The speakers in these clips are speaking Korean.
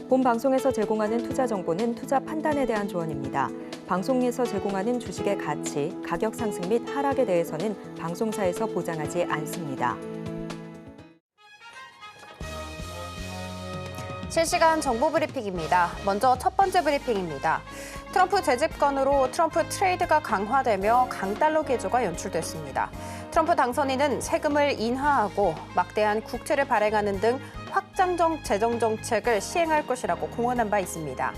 본 방송에서 제공하는 투자 정보는 투자 판단에 대한 조언입니다. 방송에서 제공하는 주식의 가치, 가격 상승 및 하락에 대해서는 방송사에서 보장하지 않습니다. 실시간 정보 브리핑입니다. 먼저 첫 번째 브리핑입니다. 트럼프 재집권으로 트럼프 트레이드가 강화되며 강달러 기조가 연출됐습니다. 트럼프 당선인은 세금을 인하하고 막대한 국채를 발행하는 등 확장적 재정 정책을 시행할 것이라고 공언한 바 있습니다.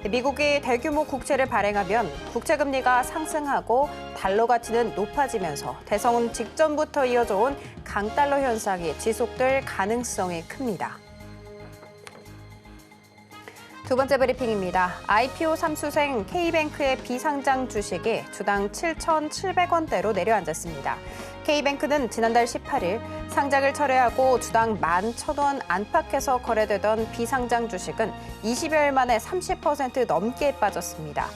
미국이 대규모 국채를 발행하면 국채 금리가 상승하고 달러 가치는 높아지면서 대선 직전부터 이어져 온 강달러 현상이 지속될 가능성이 큽니다. 두 번째 브리핑입니다. IPO 3수생 K뱅크의 비상장 주식이 주당 7,700원대로 내려앉았습니다. K뱅크는 지난달 18일 상장을 철회하고 주당 11,000원 안팎에서 거래되던 비상장 주식은 20여일 만에 30% 넘게 빠졌습니다.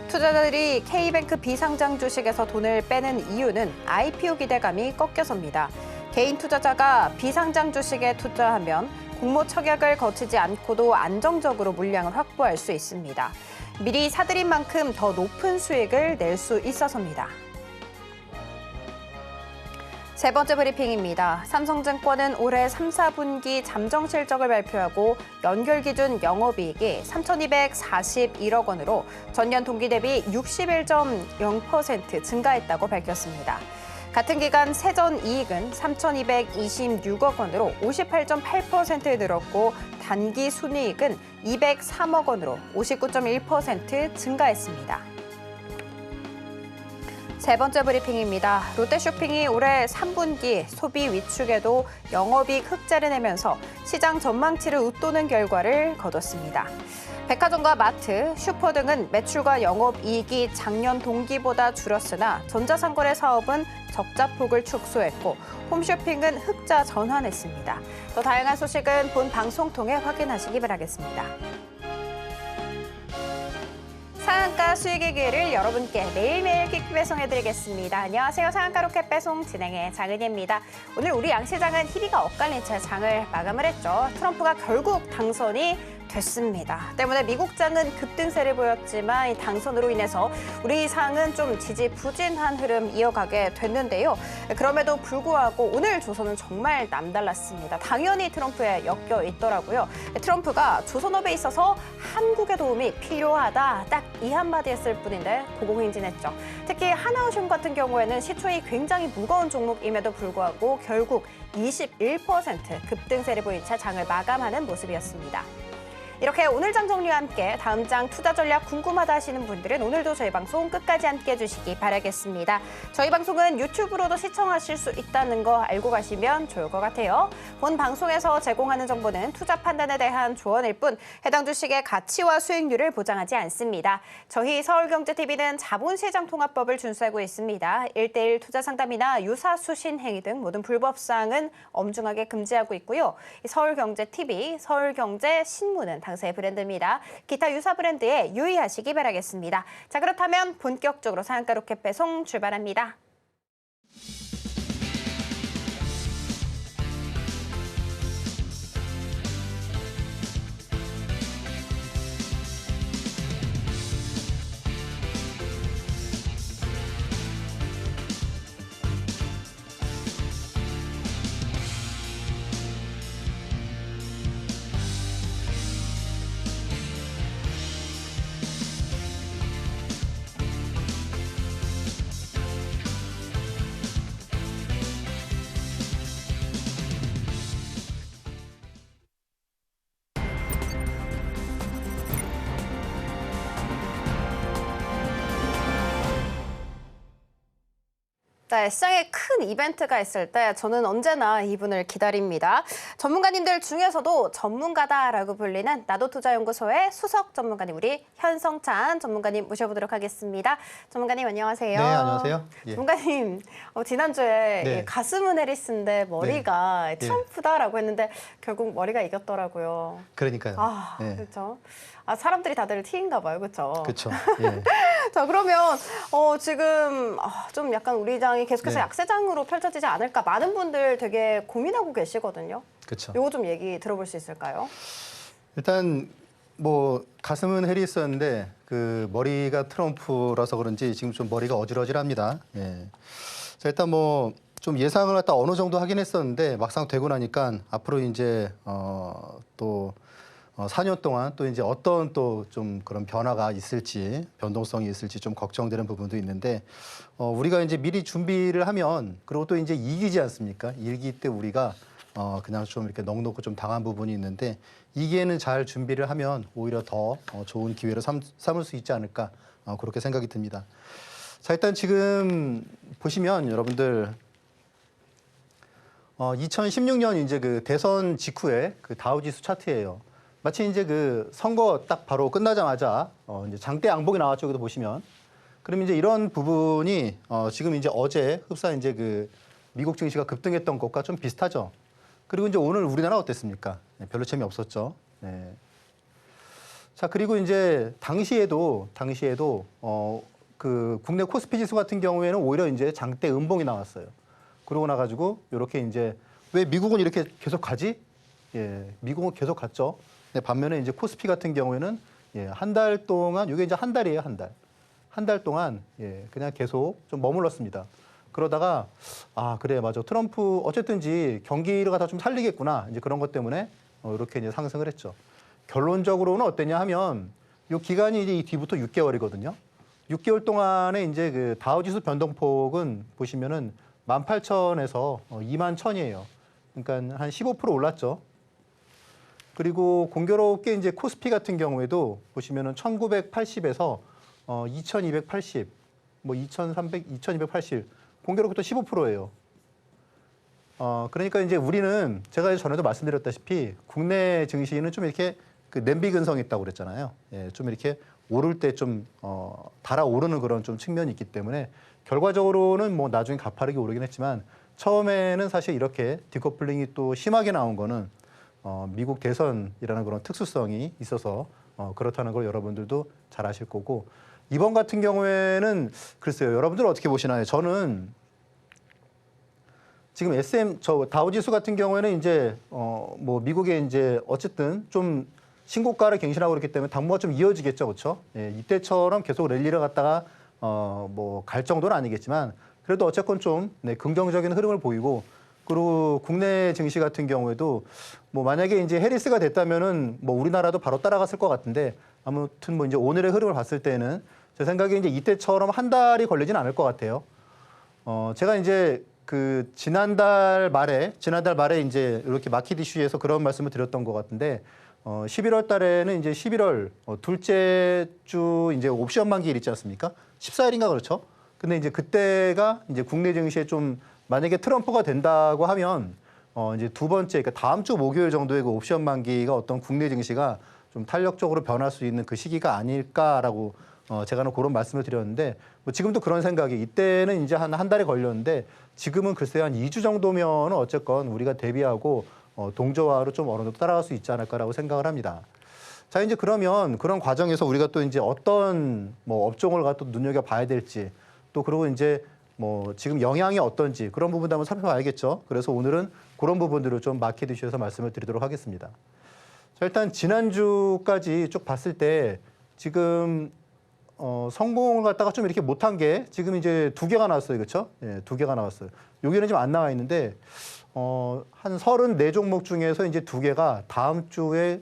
투자자들이 K뱅크 비상장 주식에서 돈을 빼는 이유는 IPO 기대감이 꺾여서입니다. 개인 투자자가 비상장 주식에 투자하면 공모 처격을 거치지 않고도 안정적으로 물량을 확보할 수 있습니다. 미리 사들인 만큼 더 높은 수익을 낼 수 있어서입니다. 세 번째 브리핑입니다. 삼성증권은 올해 3, 4분기 잠정 실적을 발표하고 연결 기준 영업이익이 3,241억 원으로 전년 동기 대비 61.0% 증가했다고 밝혔습니다. 같은 기간 세전 이익은 3,226억 원으로 58.8% 늘었고 단기 순이익은 203억 원으로 59.1% 증가했습니다. 세 번째 브리핑입니다. 롯데쇼핑이 올해 3분기 소비 위축에도 영업이익 흑자를 내면서 시장 전망치를 웃도는 결과를 거뒀습니다. 백화점과 마트, 슈퍼 등은 매출과 영업이익이 작년 동기보다 줄었으나 전자상거래 사업은 적자폭을 축소했고 홈쇼핑은 흑자 전환했습니다. 더 다양한 소식은 본 방송 통해 확인하시기 바라겠습니다. 상한가 수익의 기회를 여러분께 매일매일 퀵 배송해드리겠습니다. 안녕하세요. 상한가 로켓 배송 진행의 장은희입니다. 오늘 우리 양시장은 희비가 엇갈린 채 장을 마감을 했죠. 트럼프가 결국 당선이 됐습니다. 때문에 미국장은 급등세를 보였지만 이 당선으로 인해서 우리 상은 좀 지지부진한 흐름 이어가게 됐는데요. 그럼에도 불구하고 오늘 조선은 정말 남달랐습니다. 당연히 트럼프에 엮여 있더라고요. 트럼프가 조선업에 있어서 한국의 도움이 필요하다. 딱 이 한마디 했을 뿐인데 고공행진했죠. 특히 하나오션 같은 경우에는 시총이 굉장히 무거운 종목임에도 불구하고 결국 21% 급등세를 보인 채 장을 마감하는 모습이었습니다. 이렇게 오늘 장 정리와 함께 다음 장 투자 전략 궁금하다 하시는 분들은 오늘도 저희 방송 끝까지 함께 해주시기 바라겠습니다. 저희 방송은 유튜브로도 시청하실 수 있다는 거 알고 가시면 좋을 것 같아요. 본 방송에서 제공하는 정보는 투자 판단에 대한 조언일 뿐 해당 주식의 가치와 수익률을 보장하지 않습니다. 저희 서울경제TV는 자본시장통합법을 준수하고 있습니다. 1:1 투자 상담이나 유사수신 행위 등 모든 불법 사항은 엄중하게 금지하고 있고요. 서울경제TV, 서울경제신문은 당사의 브랜드입니다. 기타 유사 브랜드에 유의하시기 바라겠습니다. 자, 그렇다면 본격적으로 상한가 로켓 배송 출발합니다. 네, 시장에 큰 이벤트가 있을 때 저는 언제나 이분을 기다립니다. 전문가님들 중에서도 전문가다라고 불리는 나도투자연구소의 수석 전문가님 우리 현성찬 전문가님 모셔보도록 하겠습니다. 전문가님 안녕하세요. 네, 안녕하세요. 예. 전문가님 지난주에 네. 가슴은 해리스인데 머리가 네. 트럼프다라고 했는데 결국 머리가 이겼더라고요. 그러니까요. 아, 네. 그렇죠. 아, 사람들이 다들 T인가 봐요. 그렇죠? 그렇죠. 예. 자, 그러면 지금 좀 약간 우리 장이 계속해서 네. 약세장으로 펼쳐지지 않을까 많은 분들 되게 고민하고 계시거든요. 그렇죠. 요거 좀 얘기 들어볼 수 있을까요? 일단 뭐 가슴은 해리스였는데 그 머리가 트럼프라서 그런지 지금 좀 머리가 어질어질합니다. 예. 자, 일단 뭐 좀 예상을 갖다 어느 정도 하긴 했었는데 막상 되고 나니까 앞으로 이제 또 4년 동안 또 이제 어떤 또 좀 그런 변화가 있을지, 변동성이 있을지 좀 걱정되는 부분도 있는데 우리가 이제 미리 준비를 하면, 그리고 또 이제 이기지 않습니까? 이기 때 우리가 그냥 좀 이렇게 넉넉고 좀 당한 부분이 있는데, 이기에는 잘 준비를 하면 오히려 더 좋은 기회로 삼을 수 있지 않을까, 그렇게 생각이 듭니다. 자, 일단 지금 보시면 여러분들 2016년 이제 그 대선 직후에 그 다우지수 차트예요. 마치 이제 그 선거 딱 바로 끝나자마자 이제 장대 양봉이 나왔죠. 여기도 보시면. 그럼 이제 이런 부분이 지금 이제 어제 흡사 이제 그 미국 증시가 급등했던 것과 좀 비슷하죠. 그리고 이제 오늘 우리나라 어땠습니까? 네, 별로 재미없었죠. 네. 자, 그리고 이제 당시에도 그 국내 코스피 지수 같은 경우에는 오히려 이제 장대 음봉이 나왔어요. 그러고 나가지고 이렇게 이제 왜 미국은 이렇게 계속 가지? 예, 미국은 계속 갔죠. 네, 반면에 이제 코스피 같은 경우에는 예, 한 달 동안, 이게 이제 한 달이에요, 한 달. 한 달 동안 예, 그냥 계속 좀 머물렀습니다. 그러다가 그래 맞아, 트럼프 어쨌든지 경기를 갖다 좀 살리겠구나, 이제 그런 것 때문에 이렇게 이제 상승을 했죠. 결론적으로는 어땠냐 하면 이 기간이 이제 이 뒤부터 6개월이거든요. 6개월 동안에 이제 그 다우지수 변동폭은 보시면은 18,000에서 21,000이에요. 그러니까 한 15% 올랐죠. 그리고 공교롭게 이제 코스피 같은 경우에도 보시면은 1980에서 2280, 뭐 2300, 2280, 공교롭게 또 15%예요. 그러니까 이제 우리는 제가 전에도 말씀드렸다시피 국내 증시는 좀 이렇게 그 냄비 근성이 있다고 그랬잖아요. 예, 좀 이렇게 오를 때 좀 달아오르는 그런 좀 측면이 있기 때문에 결과적으로는 뭐 나중에 가파르게 오르긴 했지만 처음에는 사실 이렇게 디커플링이 또 심하게 나온 거는 미국 대선이라는 그런 특수성이 있어서 그렇다는 걸 여러분들도 잘 아실 거고, 이번 같은 경우에는 글쎄요, 여러분들 어떻게 보시나요? 저는 지금 저 다우지수 같은 경우에는 이제 뭐 미국에 이제 어쨌든 좀 신고가를 갱신하고 그렇기 때문에 당분간 좀 이어지겠죠, 그렇죠? 예, 이때처럼 계속 랠리를 갖다가 뭐 갈 정도는 아니겠지만 그래도 어쨌건 좀 긍정적인 흐름을 보이고, 그리고 국내 증시 같은 경우에도 뭐 만약에 이제 해리스가 됐다면은 뭐 우리나라도 바로 따라갔을 것 같은데, 아무튼 뭐 이제 오늘의 흐름을 봤을 때는 제 생각에 이제 이때처럼 한 달이 걸리진 않을 것 같아요. 제가 이제 그 지난달 말에 이제 이렇게 마켓 이슈에서 그런 말씀을 드렸던 것 같은데, 11월 달에는 이제 11월 둘째 주 이제 옵션 만기일 있지 않습니까? 14일인가 그렇죠? 근데 이제 그때가 이제 국내 증시에 좀 만약에 트럼프가 된다고 하면 이제 두 번째, 그러니까 다음 주 목요일 정도에 그 옵션 만기가 어떤 국내 증시가 좀 탄력적으로 변할 수 있는 그 시기가 아닐까라고 제가 그런 말씀을 드렸는데, 뭐 지금도 그런 생각이, 이때는 이제 한 달이 걸렸는데 지금은 글쎄요 한 2주 정도면 어쨌건 우리가 대비하고 동저화로 좀 어느 정도 따라갈 수 있지 않을까라고 생각을 합니다. 자, 이제 그러면 그런 과정에서 우리가 또 이제 어떤 뭐 업종을 갖다 눈여겨 봐야 될지, 또 그리고 이제 뭐 지금 영향이 어떤지 그런 부분도 한번 살펴봐야겠죠. 그래서 오늘은 그런 부분들을 좀 마켓 이슈에서 말씀을 드리도록 하겠습니다. 자, 일단 지난주까지 쭉 봤을 때 지금 성공을 갖다가 좀 이렇게 못한 게 지금 이제 2개가 나왔어요. 그렇죠? 예, 2개가 나왔어요. 여기는 지금 안 나와 있는데 한 34종목 중에서 이제 2개가 다음 주에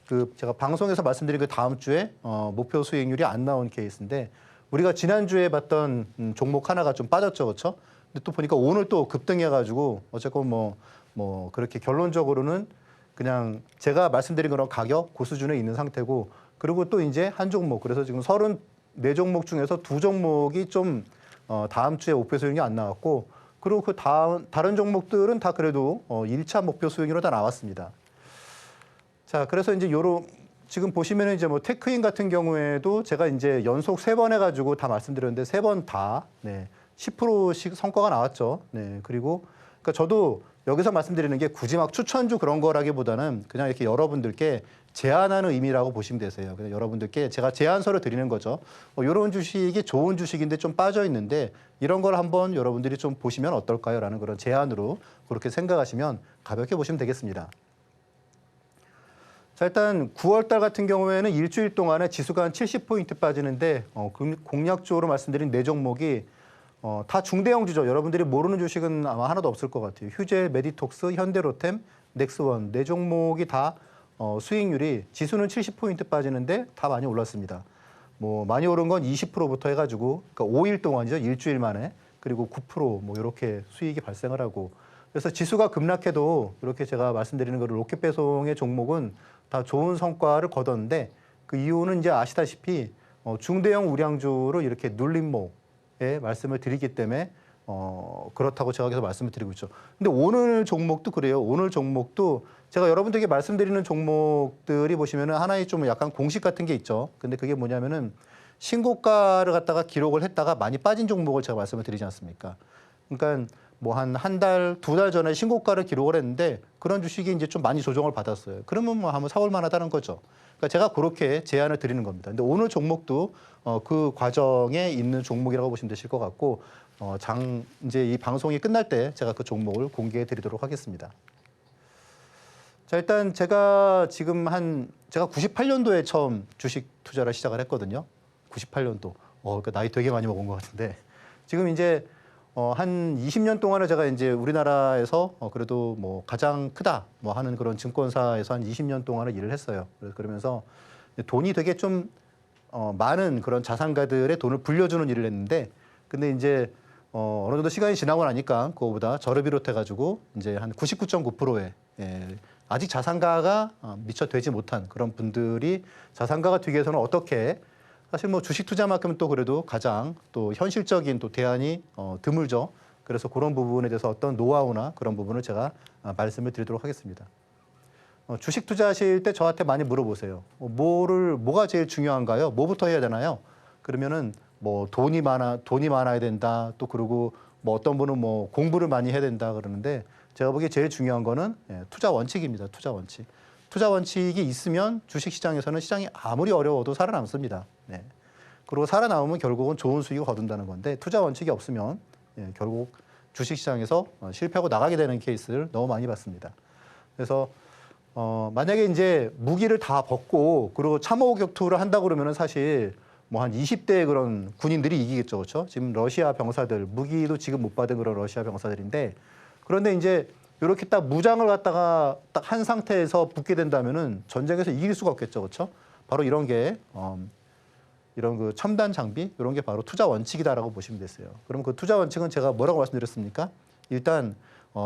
그 제가 방송에서 말씀드린 그 다음 주에 목표 수익률이 안 나온 케이스인데, 우리가 지난주에 봤던 종목 하나가 좀 빠졌죠. 그렇죠? 근데 또 보니까 오늘 또 급등해가지고 어쨌건 뭐 그렇게 결론적으로는 그냥 제가 말씀드린 그런 가격 그 수준에 있는 상태고, 그리고 또 이제 한 종목, 그래서 지금 34종목 중에서 2종목이 좀 다음 주에 목표 수익률이 안 나왔고, 그리고 그 다른 종목들은 다 그래도 1차 목표 수익률로 다 나왔습니다. 자, 그래서 이제 지금 보시면은 이제 뭐 테크인 같은 경우에도 제가 이제 연속 3번 해가지고 다 말씀드렸는데 3번 다 10%씩 성과가 나왔죠. 네, 그리고 그러니까 저도 여기서 말씀드리는 게 굳이 막 추천주 그런 거라기보다는 그냥 이렇게 여러분들께 제안하는 의미라고 보시면 되세요. 그냥 여러분들께 제가 제안서를 드리는 거죠. 이런 주식이 좋은 주식인데 좀 빠져 있는데 이런 걸 한번 여러분들이 좀 보시면 어떨까요? 라는 그런 제안으로 그렇게 생각하시면 가볍게 보시면 되겠습니다. 자, 일단 9월 달 같은 경우에는 일주일 동안에 지수가 한 70포인트 빠지는데 공략적으로 말씀드린 네 종목이 다 중대형주죠. 여러분들이 모르는 주식은 아마 하나도 없을 것 같아요. 휴젤, 메디톡스, 현대로템, 넥스원 네 종목이 다 수익률이 지수는 70포인트 빠지는데 다 많이 올랐습니다. 뭐 많이 오른 건 20%부터 해가지고 그러니까 5일 동안이죠. 일주일 만에. 그리고 9%뭐 이렇게 수익이 발생을 하고 그래서 지수가 급락해도 이렇게 제가 말씀드리는 거를 로켓배송의 종목은 다 좋은 성과를 거뒀는데 그 이유는 이제 아시다시피 중대형 우량주를 이렇게 눌림목에 말씀을 드리기 때문에 그렇다고 제가 계속 말씀을 드리고 있죠. 근데 오늘 종목도 그래요. 오늘 종목도 제가 여러분들에게 말씀드리는 종목들이 보시면은 하나의 좀 약간 공식 같은 게 있죠. 근데 그게 뭐냐면은 신고가를 갖다가 기록을 했다가 많이 빠진 종목을 제가 말씀을 드리지 않습니까? 그러니까 뭐 한 달, 두 달 전에 신고가를 기록을 했는데 그런 주식이 이제 좀 많이 조정을 받았어요. 그러면 뭐 한번 사올 만하다는 거죠. 그러니까 제가 그렇게 제안을 드리는 겁니다. 근데 오늘 종목도 그 과정에 있는 종목이라고 보시면 되실 것 같고 이제 이 방송이 끝날 때 제가 그 종목을 공개해 드리도록 하겠습니다. 자, 일단 제가 지금 제가 98년도에 처음 주식 투자를 시작을 했거든요. 98년도. 그러니까 나이 되게 많이 먹은 것 같은데 지금 이제 한 20년 동안을 제가 이제 우리나라에서 그래도 뭐 가장 크다 뭐 하는 그런 증권사에서 한 20년 동안을 일을 했어요. 그러면서 돈이 되게 좀 많은 그런 자산가들의 돈을 불려주는 일을 했는데 근데 이제 어느 정도 시간이 지나고 나니까 그거보다 저를 비롯해가지고 이제 한 99.9%의 아직 자산가가 미처 되지 못한 그런 분들이 자산가가 되기 위해서는 어떻게 사실 뭐 주식 투자만큼 또 그래도 가장 또 현실적인 또 대안이 드물죠. 그래서 그런 부분에 대해서 어떤 노하우나 그런 부분을 제가 말씀을 드리도록 하겠습니다. 주식 투자하실 때 저한테 많이 물어보세요. 뭐가 제일 중요한가요? 뭐부터 해야 되나요? 그러면은 뭐 돈이 많아야 된다. 또 그리고 뭐 어떤 분은 뭐 공부를 많이 해야 된다 그러는데 제가 보기에 제일 중요한 거는 투자 원칙입니다. 투자 원칙. 투자 원칙이 있으면 주식 시장에서는 시장이 아무리 어려워도 살아남습니다. 네. 그리고 살아남으면 결국은 좋은 수익을 거둔다는 건데 투자 원칙이 없으면 결국 주식 시장에서 실패하고 나가게 되는 케이스를 너무 많이 봤습니다. 그래서 만약에 이제 무기를 다 벗고 그리고 참호 격투를 한다 그러면은 사실 뭐 한 20대의 그런 군인들이 이기겠죠, 그렇죠? 지금 러시아 병사들 무기도 지금 못 받은 그런 러시아 병사들인데 그런데 이제 이렇게 딱 무장을 갖다가 딱 한 상태에서 붙게 된다면은 전쟁에서 이길 수가 없겠죠, 그렇죠? 바로 이런 게 이런 그 첨단 장비 이런 게 바로 투자 원칙이다라고 보시면 되세요. 그럼 그 투자 원칙은 제가 뭐라고 말씀드렸습니까? 일단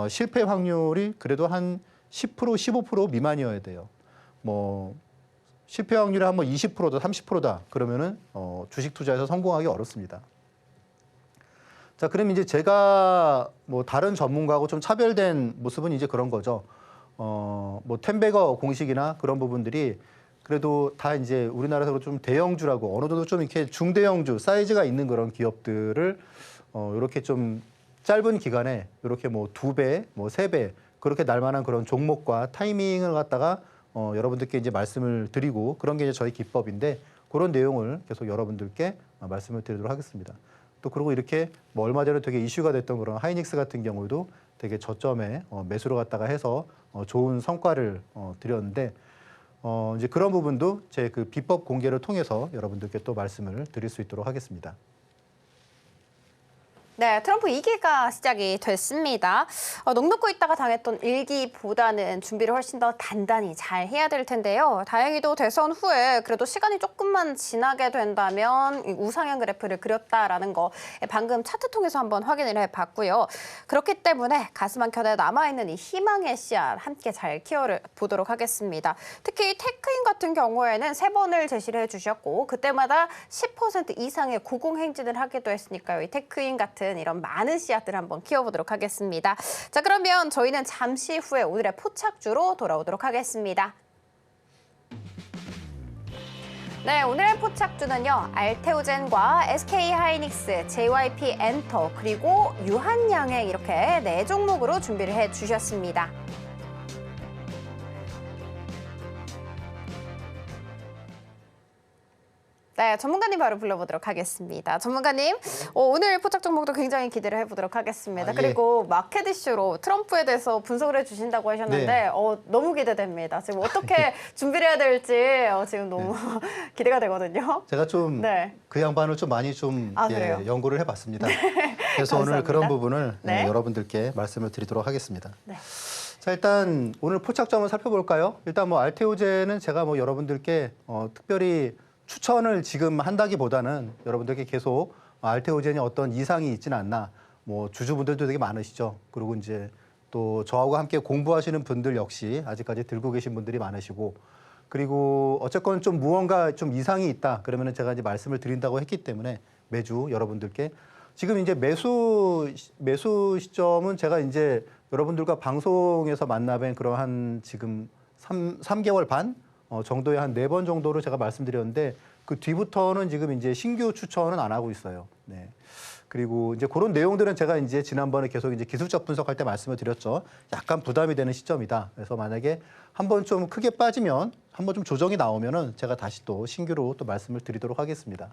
실패 확률이 그래도 한 10% 15% 미만이어야 돼요. 뭐 실패 확률이 한번 20%다 30%다 그러면은 주식 투자에서 성공하기 어렵습니다. 자, 그럼 이제 제가 뭐 다른 전문가하고 좀 차별된 모습은 이제 그런 거죠. 뭐 템베거 공식이나 그런 부분들이 그래도 다 이제 우리나라에서 좀 대형주라고 어느 정도 좀 이렇게 중대형주 사이즈가 있는 그런 기업들을 이렇게 좀 짧은 기간에 이렇게 뭐 2배, 뭐 3배 그렇게 날 만한 그런 종목과 타이밍을 갖다가 여러분들께 이제 말씀을 드리고 그런 게 이제 저희 기법인데 그런 내용을 계속 여러분들께 말씀을 드리도록 하겠습니다. 또 그리고 이렇게 뭐 얼마 전에 되게 이슈가 됐던 그런 하이닉스 같은 경우도 되게 저점에 매수를 갖다가 해서 좋은 성과를 드렸는데 이제 그런 부분도 제 그 비법 공개를 통해서 여러분들께 또 말씀을 드릴 수 있도록 하겠습니다. 네, 트럼프 2기가 시작이 됐습니다. 넋놓고 있다가 당했던 1기보다는 준비를 훨씬 더 단단히 잘 해야 될 텐데요. 다행히도 대선 후에 그래도 시간이 조금만 지나게 된다면 우상향 그래프를 그렸다라는 거 방금 차트 통해서 한번 확인을 해봤고요. 그렇기 때문에 가슴 한켠에 남아있는 이 희망의 씨앗 함께 잘 키워보도록 하겠습니다. 특히 테크인 같은 경우에는 3번을 제시를 해주셨고 그때마다 10% 이상의 고공행진을 하기도 했으니까요. 이 테크인 같은 이런 많은 씨앗들 한번 키워보도록 하겠습니다. 자, 그러면 저희는 잠시 후에 오늘의 포착주로 돌아오도록 하겠습니다. 네, 오늘의 포착주는요. 알테오젠과 SK하이닉스, JYP엔터 그리고 유한양행 이렇게 4종목으로 준비를 해주셨습니다. 네, 전문가님 바로 불러보도록 하겠습니다. 전문가님, 오늘 포착 종목도 굉장히 기대를 해보도록 하겠습니다. 예. 그리고 마켓 이슈로 트럼프에 대해서 분석을 해주신다고 하셨는데 네. 너무 기대됩니다. 지금 어떻게 준비를 해야 될지 지금 너무 기대가 되거든요. 제가 좀 네. 그 양반을 좀 많이 좀 그래요? 연구를 해봤습니다. 그래서 오늘 감사합니다. 그런 부분을 네. 여러분들께 말씀을 드리도록 하겠습니다. 네. 자, 일단 오늘 포착점을 살펴볼까요? 일단 뭐 알테오제는 제가 뭐 여러분들께 특별히 추천을 지금 한다기보다는 여러분들께 계속 알테오제니 어떤 이상이 있지는 않나. 뭐 주주분들도 되게 많으시죠. 그리고 이제 또 저하고 함께 공부하시는 분들 역시 아직까지 들고 계신 분들이 많으시고, 그리고 어쨌건 좀 무언가 좀 이상이 있다. 그러면은 제가 이제 말씀을 드린다고 했기 때문에 매주 여러분들께 지금 이제 매수 시점은 제가 이제 여러분들과 방송에서 만나뵌 그러한 지금 3개월 반 정도의 한 4번 정도로 제가 말씀드렸는데, 그 뒤부터는 지금 이제 신규 추천은 안 하고 있어요. 네. 그리고 이제 그런 내용들은 제가 이제 지난번에 계속 이제 기술적 분석할 때 말씀을 드렸죠. 약간 부담이 되는 시점이다. 그래서 만약에 한번 좀 크게 빠지면 한번 좀 조정이 나오면은 제가 다시 또 신규로 또 말씀을 드리도록 하겠습니다.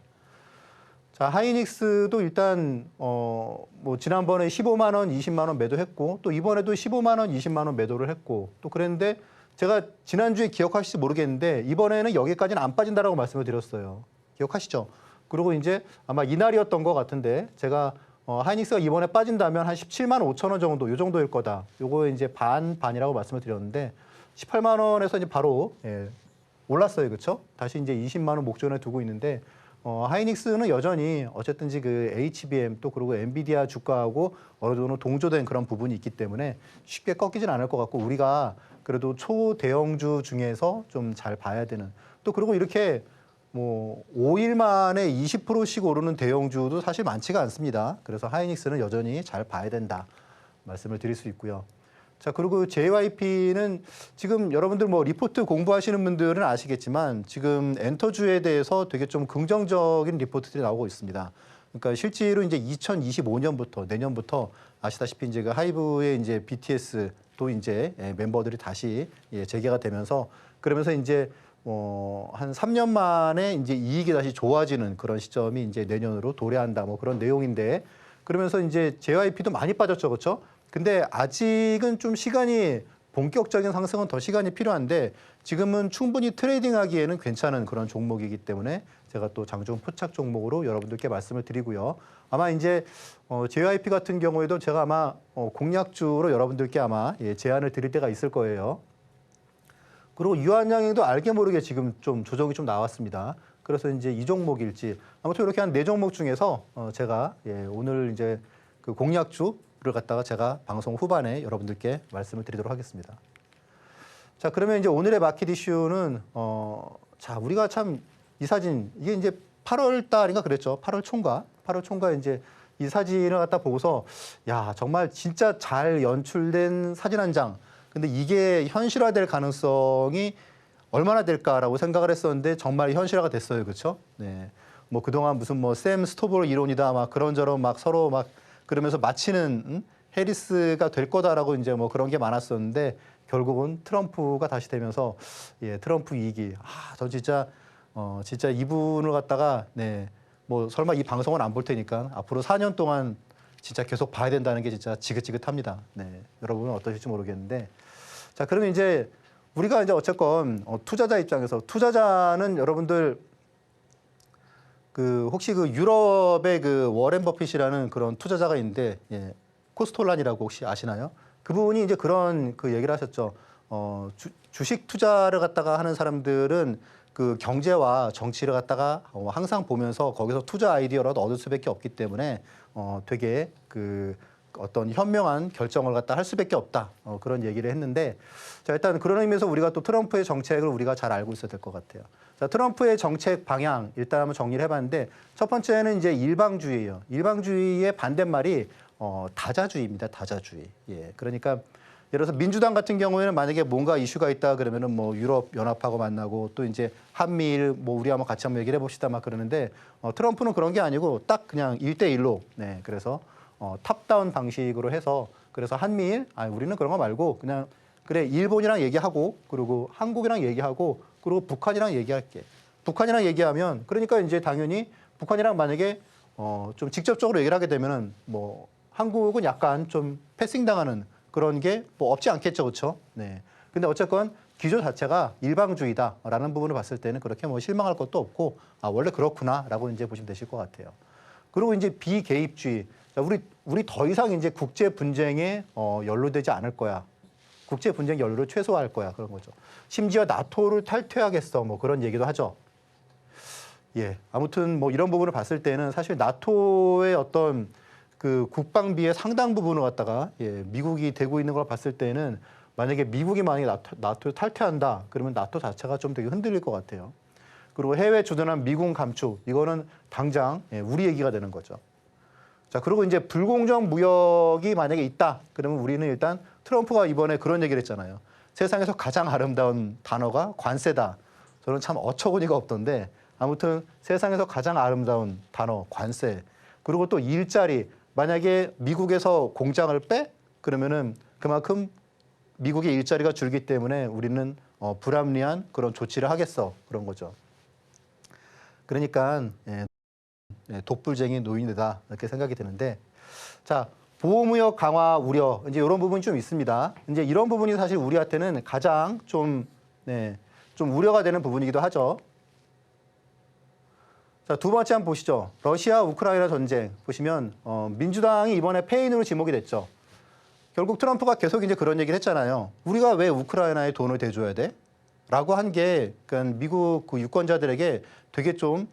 자, 하이닉스도 일단 뭐 지난번에 15만 원, 20만 원 매도했고, 또 이번에도 15만 원, 20만 원 매도를 했고, 또 그랬는데 제가 지난주에 기억하실지 모르겠는데 이번에는 여기까지는 안 빠진다라고 말씀을 드렸어요. 기억하시죠? 그리고 이제 아마 이날이었던 것 같은데 제가 하이닉스가 이번에 빠진다면 한 17만 5천 원 정도, 요 정도일 거다. 요거 이제 반이라고 말씀을 드렸는데 18만 원에서 이제 바로 올랐어요. 그렇죠? 다시 이제 20만 원 목전에 두고 있는데 하이닉스는 여전히 어쨌든지 그 HBM 또 그리고 엔비디아 주가하고 어느 정도 동조된 그런 부분이 있기 때문에 쉽게 꺾이진 않을 것 같고, 우리가 그래도 초대형주 중에서 좀 잘 봐야 되는, 또 그리고 이렇게 뭐 5일 만에 20%씩 오르는 대형주도 사실 많지가 않습니다. 그래서 하이닉스는 여전히 잘 봐야 된다 말씀을 드릴 수 있고요. 자, 그리고 JYP는 지금 여러분들 뭐 리포트 공부하시는 분들은 아시겠지만 지금 엔터주에 대해서 되게 좀 긍정적인 리포트들이 나오고 있습니다. 그러니까 실제로 이제 2025년부터 내년부터 아시다시피 이제 그 하이브의 이제 BTS 또 이제 멤버들이 다시 재개가 되면서, 그러면서 이제 한 3년 만에 이제 이익이 다시 좋아지는 그런 시점이 이제 내년으로 도래한다 뭐 그런 내용인데, 그러면서 이제 JYP도 많이 빠졌죠, 그렇죠? 근데 아직은 좀 시간이, 본격적인 상승은 더 시간이 필요한데 지금은 충분히 트레이딩하기에는 괜찮은 그런 종목이기 때문에 제가 또 장중 포착 종목으로 여러분들께 말씀을 드리고요. 아마 이제 JYP 같은 경우에도 제가 아마 공략주로 여러분들께 아마 제안을 드릴 때가 있을 거예요. 그리고 유한양행도 알게 모르게 지금 좀 조정이 좀 나왔습니다. 그래서 이제 이 종목일지 아무튼 이렇게 한 4종목 중에서 제가 오늘 이제 그 공략주를 갖다가 제가 방송 후반에 여러분들께 말씀을 드리도록 하겠습니다. 자, 그러면 이제 오늘의 마켓 이슈는 자, 우리가 참 이 사진, 이게 이제 8월 달인가 그랬죠. 8월 초인가 이제 이 사진을 갖다 보고서 야, 정말 진짜 잘 연출된 사진 한 장. 근데 이게 현실화될 가능성이 얼마나 될까라고 생각을 했었는데 정말 현실화가 됐어요. 그렇죠? 네. 뭐 그동안 무슨 뭐 샘 스토버 이론이다 막 그런저런 막 서로 막 그러면서 마치는 해리스가 될 거다라고 이제 뭐 그런 게 많았었는데 결국은 트럼프가 다시 되면서 트럼프 이익이 전 진짜 이분을 갖다가 뭐 설마 이 방송을 안 볼 테니까 앞으로 4년 동안 진짜 계속 봐야 된다는 게 진짜 지긋지긋합니다. 네. 여러분은 어떠실지 모르겠는데. 자, 그러면 이제 우리가 이제 어쨌건 투자자 입장에서, 투자자는 여러분들 그 혹시 그 유럽의 그 워렌 버핏이라는 그런 투자자가 있는데 코스톨란이라고 혹시 아시나요? 그분이 이제 그런 그 얘기를 하셨죠. 주식 투자를 갖다가 하는 사람들은 그 경제와 정치를 갖다가 항상 보면서 거기서 투자 아이디어라도 얻을 수밖에 없기 때문에 되게 그 어떤 현명한 결정을 갖다 할 수밖에 없다. 그런 얘기를 했는데, 자, 일단 그런 의미에서 우리가 또 트럼프의 정책을 우리가 잘 알고 있어야 될 것 같아요. 자, 트럼프의 정책 방향 일단 한번 정리를 해봤는데, 첫 번째는 이제 일방주의예요. 일방주의의 반대말이 다자주의입니다. 다자주의. 그러니까 예를 들어서 민주당 같은 경우에는 만약에 뭔가 이슈가 있다 그러면은 뭐 유럽 연합하고 만나고 또 이제 한미일 뭐 우리 한번 같이 한번 얘기를 해봅시다 막 그러는데 트럼프는 그런 게 아니고 딱 그냥 1대1로 그래서 탑다운 방식으로 해서, 그래서 한미일 우리는 그런 거 말고 그냥 그래 일본이랑 얘기하고 그리고 한국이랑 얘기하고 그리고 북한이랑 얘기할게. 북한이랑 얘기하면 그러니까 이제 당연히 북한이랑 만약에 좀 직접적으로 얘기를 하게 되면은 뭐 한국은 약간 좀 패싱당하는 그런 게 뭐 없지 않겠죠, 그렇죠? 네. 근데 어쨌건 기조 자체가 일방주의다라는 부분을 봤을 때는 그렇게 뭐 실망할 것도 없고 아 원래 그렇구나라고 이제 보시면 되실 것 같아요. 그리고 이제 비개입주의. 자, 우리 더 이상 이제 국제 분쟁에 연루되지 않을 거야. 국제 분쟁 연루를 최소화할 거야 그런 거죠. 심지어 나토를 탈퇴하겠어 뭐 그런 얘기도 하죠. 예, 아무튼 뭐 이런 부분을 봤을 때는 사실 나토의 어떤 그 국방비의 상당 부분을 갖다가 미국이 되고 있는 걸 봤을 때는 만약에 미국이 나토를 탈퇴한다 그러면 나토 자체가 좀 되게 흔들릴 것 같아요. 그리고 해외 주둔한 미군 감축 이거는 당장 우리 얘기가 되는 거죠. 자, 그리고 이제 불공정 무역이 만약에 있다 그러면 우리는 일단 트럼프가 이번에 그런 얘기를 했잖아요. 세상에서 가장 아름다운 단어가 관세다. 저는 참 어처구니가 없던데 아무튼 세상에서 가장 아름다운 단어 관세. 그리고 또 일자리. 만약에 미국에서 공장을 빼? 그러면은 그만큼 미국의 일자리가 줄기 때문에 우리는 불합리한 그런 조치를 하겠어. 그런 거죠. 그러니까 독불쟁이 노인이다 이렇게 생각이 드는데 자 보호무역 강화 우려 이제 이런 부분이 좀 있습니다. 이제 이런 부분이 사실 우리한테는 가장 좀 우려가 되는 부분이기도 하죠. 자, 두 번째 한번 보시죠. 러시아 우크라이나 전쟁 보시면 민주당이 이번에 패인으로 지목이 됐죠. 결국 트럼프가 계속 이제 그런 얘기를 했잖아요. 우리가 왜 우크라이나에 돈을 대줘야 돼? 라고 한 게 그러니까 미국 그 유권자들에게 되게 좀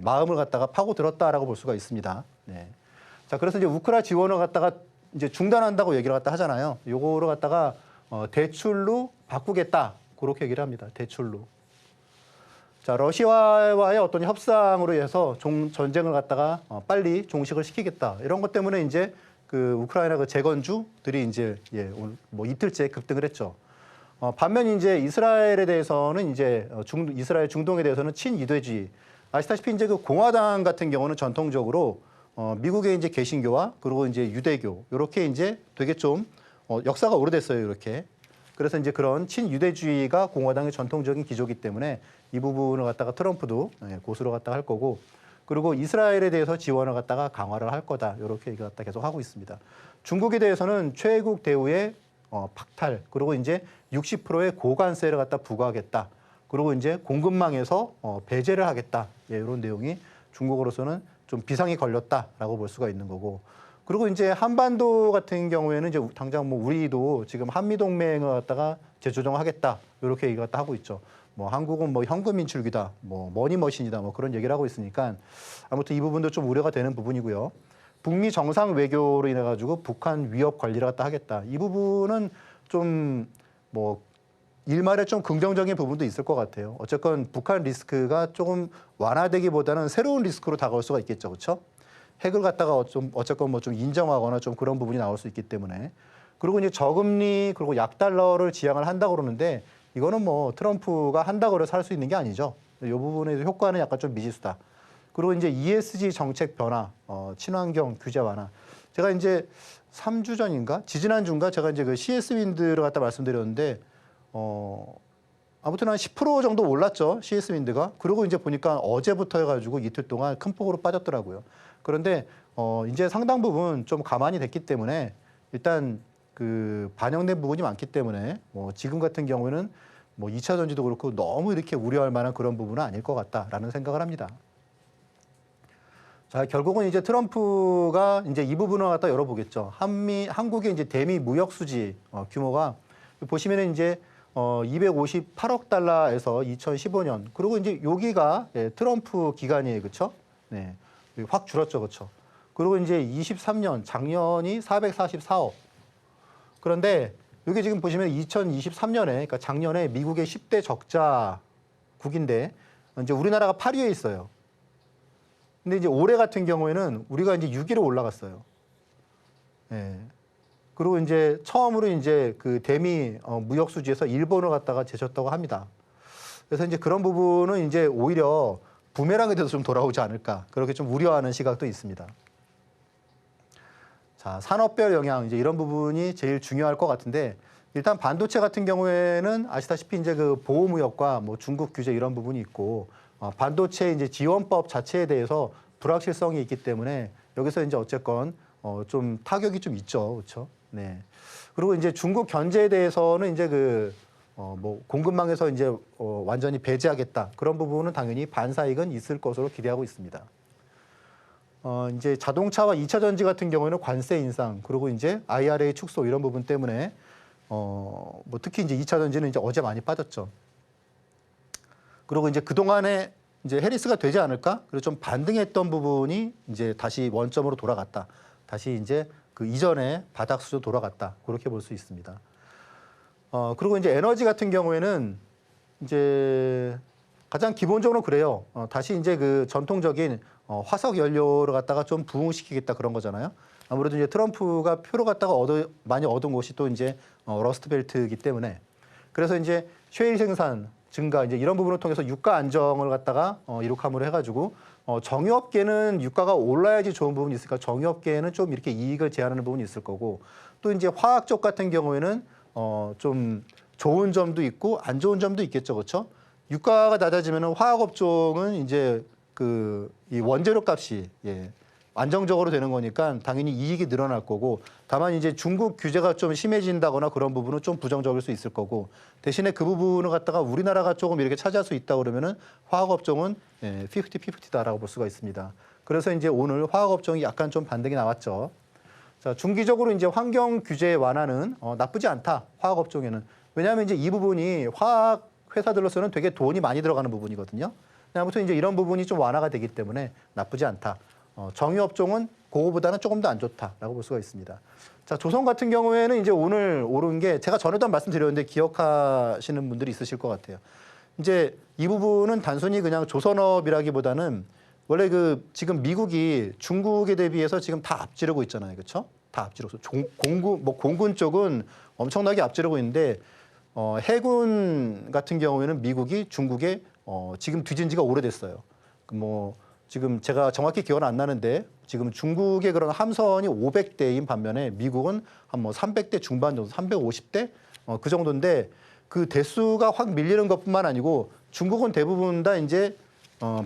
마음을 갖다가 파고들었다라고 볼 수가 있습니다. 네. 자, 그래서 이제 우크라 지원을 갖다가 이제 중단한다고 얘기를 갖다 하잖아요. 요거를 갖다가 대출로 바꾸겠다. 그렇게 얘기를 합니다. 대출로. 자, 러시아와의 어떤 협상으로 해서 전쟁을 갖다가 빨리 종식을 시키겠다. 이런 것 때문에 이제 그 우크라이나 그 재건주들이 이제 뭐 이틀째 급등을 했죠. 반면 이제 이스라엘에 대해서는 이제 이스라엘 중동에 대해서는 친유대주의. 아시다시피 이제 그 공화당 같은 경우는 전통적으로 미국의 이제 개신교와 그리고 이제 유대교 이렇게 이제 되게 좀 역사가 오래됐어요. 이렇게. 그래서 이제 그런 친유대주의가 공화당의 전통적인 기조이기 때문에 이 부분을 갖다가 트럼프도 고수로 갖다가 할 거고 그리고 이스라엘에 대해서 지원을 갖다가 강화를 할 거다. 이렇게 얘기를 갖다 계속 하고 있습니다. 중국에 대해서는 최애국 대우의 박탈 그리고 이제 60%의 고관세를 갖다 부과하겠다. 그리고 이제 공급망에서 배제를 하겠다. 이런 내용이 중국으로서는 좀 비상이 걸렸다라고 볼 수가 있는 거고. 그리고 이제 한반도 같은 경우에는 이제 당장 뭐 우리도 지금 한미 동맹을 갖다가 재조정하겠다 이렇게 얘기 갖다 하고 있죠. 뭐 한국은 뭐 현금 인출기다, 뭐 머니머신이다, 뭐 그런 얘기를 하고 있으니까 아무튼 이 부분도 좀 우려가 되는 부분이고요. 북미 정상 외교로 인해 가지고 북한 위협 관리를 갖다 하겠다. 이 부분은 좀 뭐 일말에 좀 긍정적인 부분도 있을 것 같아요. 어쨌건 북한 리스크가 조금 완화되기보다는 새로운 리스크로 다가올 수가 있겠죠, 그렇죠? 핵을 갖다가 좀 어쨌건 뭐 좀 인정하거나 좀 그런 부분이 나올 수 있기 때문에 그리고 이제 저금리 그리고 약달러를 지향을 한다고 그러는데 이거는 뭐 트럼프가 한다고 해서 할 수 있는 게 아니죠. 이 부분에서 효과는 약간 좀 미지수다. 그리고 이제 ESG 정책 변화, 친환경 규제 완화. 제가 이제 3주 전인가 지지난주인가 제가 이제 그 CS 윈드를 갖다 말씀드렸는데 아무튼 한 10% 정도 올랐죠. CS 윈드가. 그리고 이제 보니까 어제부터 해가지고 이틀 동안 큰 폭으로 빠졌더라고요. 그런데 이제 상당 부분 좀 가만히 됐기 때문에 일단 그 반영된 부분이 많기 때문에 뭐 지금 같은 경우에는 뭐 2차 전지도 그렇고 너무 이렇게 우려할 만한 그런 부분은 아닐 것 같다라는 생각을 합니다. 자, 결국은 이제 트럼프가 이제 이 부분을 갖다 열어보겠죠. 한국의 이제 대미 무역 수지 규모가 보시면은 이제 258억 달러에서 2015년 그리고 이제 여기가 트럼프 기간이에요, 그렇죠? 네, 확 줄었죠, 그렇죠? 그리고 이제 23년 작년이 444억. 그런데 여기 지금 보시면 2023년에 그러니까 작년에 미국의 10대 적자국인데 이제 우리나라가 8위에 있어요. 근데 이제 올해 같은 경우에는 우리가 이제 6위로 올라갔어요. 예. 그리고 이제 처음으로 이제 그 대미 무역 수지에서 일본을 갖다가 제쳤다고 합니다. 그래서 이제 그런 부분은 이제 오히려 부메랑에 대해서 좀 돌아오지 않을까 그렇게 좀 우려하는 시각도 있습니다. 자, 산업별 영향 이제 이런 부분이 제일 중요할 것 같은데 일단 반도체 같은 경우에는 아시다시피 이제 그 보호무역과 뭐 중국 규제 이런 부분이 있고 반도체 이제 지원법 자체에 대해서 불확실성이 있기 때문에 여기서 이제 어쨌건 좀 타격이 좀 있죠, 그렇죠? 네. 그리고 이제 중국 견제에 대해서는 이제 뭐 공급망에서 이제 완전히 배제하겠다 그런 부분은 당연히 반사익은 있을 것으로 기대하고 있습니다. 이제 자동차와 2차 전지 같은 경우에는 관세 인상 그리고 이제 IRA 축소 이런 부분 때문에 뭐 특히 이제 2차 전지는 이제 어제 많이 빠졌죠. 그리고 이제 그동안에 이제 해리스가 되지 않을까? 그리고 좀 반등했던 부분이 이제 다시 원점으로 돌아갔다. 다시 이제 그 이전에 바닥 수준 돌아갔다. 그렇게 볼 수 있습니다. 그리고 이제 에너지 같은 경우에는 이제 가장 기본적으로 그래요. 다시 이제 그 전통적인 화석 연료를 갖다가 좀 부흥시키겠다 그런 거잖아요. 아무래도 이제 트럼프가 표를 갖다가 많이 얻은 곳이 또 이제 러스트벨트이기 때문에 그래서 이제 셰일 생산 증가 이제 이런 부분을 통해서 유가 안정을 갖다가 이룩함으로 해가지고 정유업계는 유가가 올라야지 좋은 부분이 있으니까 정유업계는 좀 이렇게 이익을 제한하는 부분이 있을 거고 또 이제 화학 쪽 같은 경우에는 좀 좋은 점도 있고 안 좋은 점도 있겠죠, 그렇죠? 유가가 낮아지면은 화학 업종은 이제 이 원재료 값이 안정적으로 되는 거니까 당연히 이익이 늘어날 거고 다만 이제 중국 규제가 좀 심해진다거나 그런 부분은 좀 부정적일 수 있을 거고 대신에 그 부분을 갖다가 우리나라가 조금 이렇게 차지할 수 있다 그러면은 화학 업종은 50-50다라고 볼 수가 있습니다. 그래서 이제 오늘 화학 업종이 약간 좀 반등이 나왔죠. 자, 중기적으로 이제 환경 규제 완화는 나쁘지 않다. 화학 업종에는. 왜냐하면 이제 이 부분이 화학 회사들로서는 되게 돈이 많이 들어가는 부분이거든요. 아무튼 이제 이런 부분이 좀 완화가 되기 때문에 나쁘지 않다. 정유업종은 그거보다는 조금 더 안 좋다라고 볼 수가 있습니다. 자, 조선 같은 경우에는 이제 오늘 오른 게 제가 전에도 한 말씀드렸는데 기억하시는 분들이 있으실 것 같아요. 이제 이 부분은 단순히 그냥 조선업이라기보다는 원래 지금 미국이 중국에 대비해서 지금 다 앞지르고 있잖아요. 그렇죠? 다 앞지르고. 공군 쪽은 엄청나게 앞지르고 있는데 해군 같은 경우에는 미국이 중국에 지금 뒤진 지가 오래됐어요. 지금 제가 정확히 기억은 안 나는데 지금 중국의 그런 함선이 500대인 반면에 미국은 한 300대 중반 정도, 350대 그 정도인데 그 대수가 확 밀리는 것뿐만 아니고 중국은 대부분 다 이제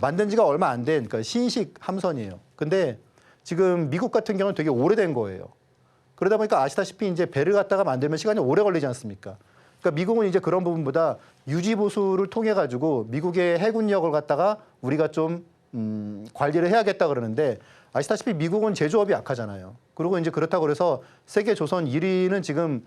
만든 지가 얼마 안 된 그러니까 신식 함선이에요. 근데 지금 미국 같은 경우는 되게 오래된 거예요. 그러다 보니까 아시다시피 이제 배를 갖다가 만들면 시간이 오래 걸리지 않습니까? 그러니까 미국은 이제 그런 부분보다 유지 보수를 통해 가지고 미국의 해군력을 갖다가 우리가 좀 관리를 해야겠다 그러는데 아시다시피 미국은 제조업이 약하잖아요. 그리고 이제 그렇다고 그래서 세계 조선 1위는 지금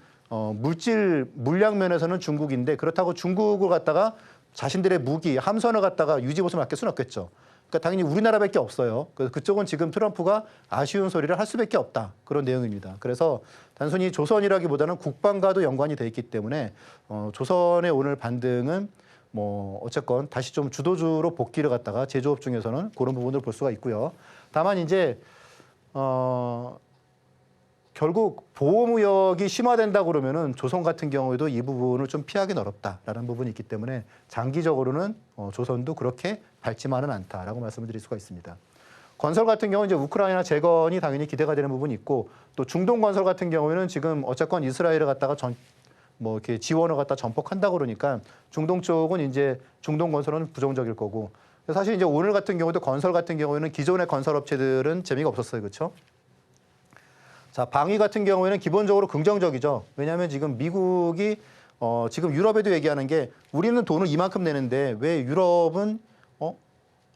물량 면에서는 중국인데 그렇다고 중국을 갖다가 자신들의 무기, 함선을 갖다가 유지보수 맡길 수는 없겠죠. 그러니까 당연히 우리나라밖에 없어요. 그래서 그쪽은 지금 트럼프가 아쉬운 소리를 할 수밖에 없다. 그런 내용입니다. 그래서 단순히 조선이라기보다는 국방과도 연관이 돼 있기 때문에 조선의 오늘 반등은 어쨌건 다시 좀 주도주로 복귀를 갖다가 제조업 중에서는 그런 부분을 볼 수가 있고요. 다만 이제 결국 보호무역이 심화된다 그러면은 조선 같은 경우에도 이 부분을 좀 피하기 어렵다라는 부분이 있기 때문에 장기적으로는 조선도 그렇게 밝지만은 않다라고 말씀을 드릴 수가 있습니다. 건설 같은 경우는 이제 우크라이나 재건이 당연히 기대가 되는 부분이 있고 또 중동 건설 같은 경우에는 지금 어쨌건 이스라엘을 갖다가 이렇게 지원을 갖다 전폭한다 그러니까 중동 쪽은 이제 중동 건설은 부정적일 거고 사실 이제 오늘 같은 경우도 건설 같은 경우에는 기존의 건설 업체들은 재미가 없었어요. 그렇죠? 자, 방위 같은 경우에는 기본적으로 긍정적이죠. 왜냐하면 지금 미국이 지금 유럽에도 얘기하는 게 우리는 돈을 이만큼 내는데 왜 유럽은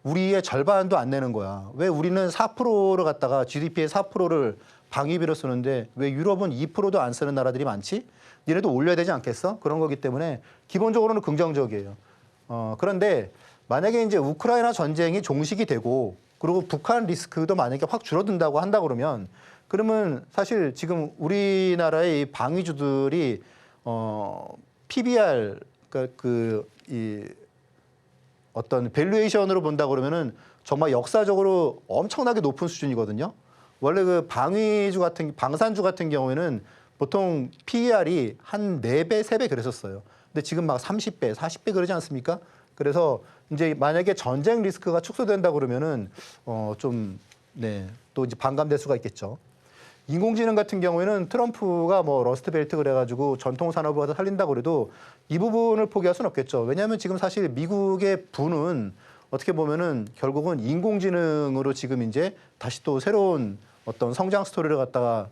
우리의 절반도 안 내는 거야. 왜 우리는 4%를 갖다가 GDP의 4%를 방위비로 쓰는데 왜 유럽은 2%도 안 쓰는 나라들이 많지? 니네도 올려야 되지 않겠어? 그런 거기 때문에 기본적으로는 긍정적이에요. 그런데 만약에 이제 우크라이나 전쟁이 종식이 되고 그리고 북한 리스크도 만약에 확 줄어든다고 한다 그러면 사실 지금 우리나라의 이 방위주들이 PBR 그러니까 어떤 밸류에이션으로 본다 그러면은 정말 역사적으로 엄청나게 높은 수준이거든요. 원래 그 방산주 같은 경우에는 보통 PER이 한 4배, 3배 그랬었어요. 근데 지금 막 30배, 40배 그러지 않습니까? 그래서 이제 만약에 전쟁 리스크가 축소된다 그러면은 또 이제 반감될 수가 있겠죠. 인공지능 같은 경우에는 트럼프가 뭐 러스트벨트 그래가지고 전통 산업을 살린다고 그래도 이 부분을 포기할 수는 없겠죠. 왜냐하면 지금 사실 미국의 부는 어떻게 보면은 결국은 인공지능으로 지금 이제 다시 또 새로운 어떤 성장 스토리를 갖다가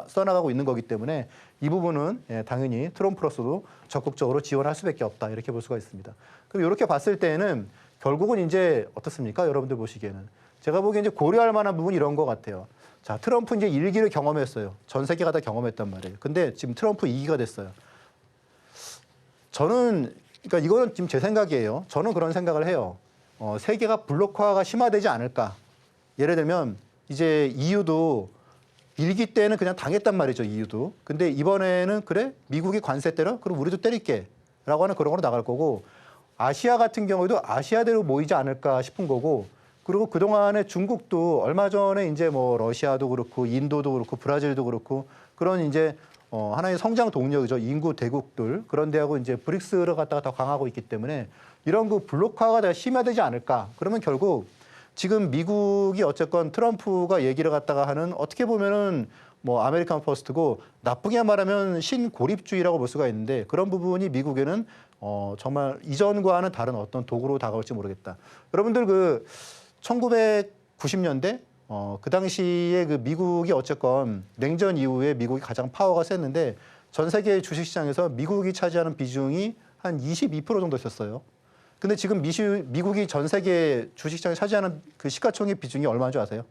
써나가고 있는 거기 때문에 이 부분은 당연히 트럼프로서도 적극적으로 지원할 수밖에 없다 이렇게 볼 수가 있습니다. 그럼 이렇게 봤을 때는 결국은 이제 어떻습니까? 여러분들 보시기에는 제가 보기엔 이제 고려할 만한 부분이 이런 것 같아요. 자, 트럼프 이제 1기를 경험했어요. 전 세계가 다 경험했단 말이에요. 근데 지금 트럼프 2기가 됐어요. 저는 그러니까 이거는 지금 제 생각이에요. 저는 그런 생각을 해요. 세계가 블록화가 심화되지 않을까. 예를 들면 이제 EU도 1기 때는 그냥 당했단 말이죠. EU도. 근데 이번에는 그래? 미국이 관세 때려? 그럼 우리도 때릴게. 라고 하는 그런 거로 나갈 거고 아시아 같은 경우에도 아시아대로 모이지 않을까 싶은 거고 그리고 그동안에 중국도 얼마 전에 이제 뭐 러시아도 그렇고 인도도 그렇고 브라질도 그렇고 그런 이제 하나의 성장 동력이죠. 인구 대국들. 그런 데하고 이제 브릭스를 갖다가 더 강하고 있기 때문에 이런 그 블록화가 더 심화되지 않을까. 그러면 결국 지금 미국이 어쨌건 트럼프가 얘기를 갖다가 하는 어떻게 보면은 뭐 아메리칸 퍼스트고 나쁘게 말하면 신고립주의라고 볼 수가 있는데 그런 부분이 미국에는 정말 이전과는 다른 어떤 도구로 다가올지 모르겠다. 여러분들 1990년대 그 당시에 미국이 어쨌건 냉전 이후에 미국이 가장 파워가 셌는데 전 세계 주식시장에서 미국이 차지하는 비중이 한 22% 정도 있었어요. 근데 지금 미국이 전 세계 주식시장에 차지하는 그 시가총액 비중이 얼마인 줄 아세요?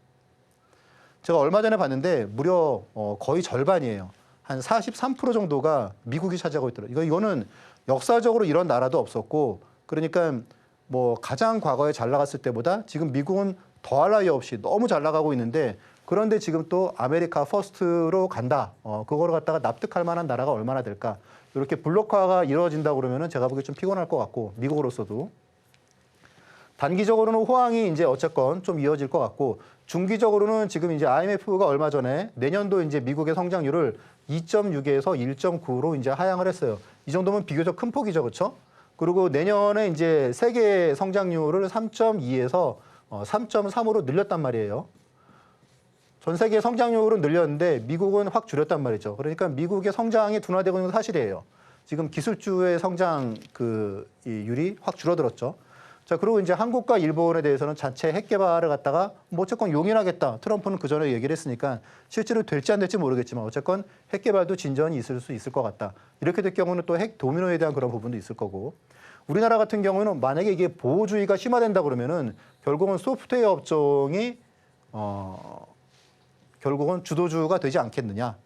제가 얼마 전에 봤는데 무려 거의 절반이에요. 한 43% 정도가 미국이 차지하고 있더라고요. 이거는 역사적으로 이런 나라도 없었고 그러니까 뭐 가장 과거에 잘 나갔을 때보다 지금 미국은 더할 나위 없이 너무 잘 나가고 있는데 그런데 지금 또 아메리카 퍼스트로 간다. 그거를 갖다가 납득할 만한 나라가 얼마나 될까. 이렇게 블록화가 이루어진다고 그러면은 제가 보기에 좀 피곤할 것 같고 미국으로서도 단기적으로는 호황이 이제 어쨌건 좀 이어질 것 같고 중기적으로는 지금 이제 IMF가 얼마 전에 내년도 이제 미국의 성장률을 2.6에서 1.9로 이제 하향을 했어요. 이 정도면 비교적 큰 폭이죠, 그렇죠? 그리고 내년에 이제 세계 성장률을 3.2에서 3.3으로 늘렸단 말이에요. 전 세계 성장률은 늘렸는데 미국은 확 줄였단 말이죠. 그러니까 미국의 성장이 둔화되고 있는 건 사실이에요. 지금 기술주의 성장 율이 확 줄어들었죠. 자, 그리고 이제 한국과 일본에 대해서는 자체 핵 개발을 갖다가 뭐 어쨌건 용인하겠다. 트럼프는 그 전에 얘기를 했으니까 실제로 될지 안 될지 모르겠지만 어쨌건 핵 개발도 진전이 있을 수 있을 것 같다. 이렇게 될 경우는 또 핵 도미노에 대한 그런 부분도 있을 거고. 우리나라 같은 경우는 만약에 이게 보호주의가 심화된다 그러면은 결국은 소프트웨어 업종이 결국은 주도주가 되지 않겠느냐.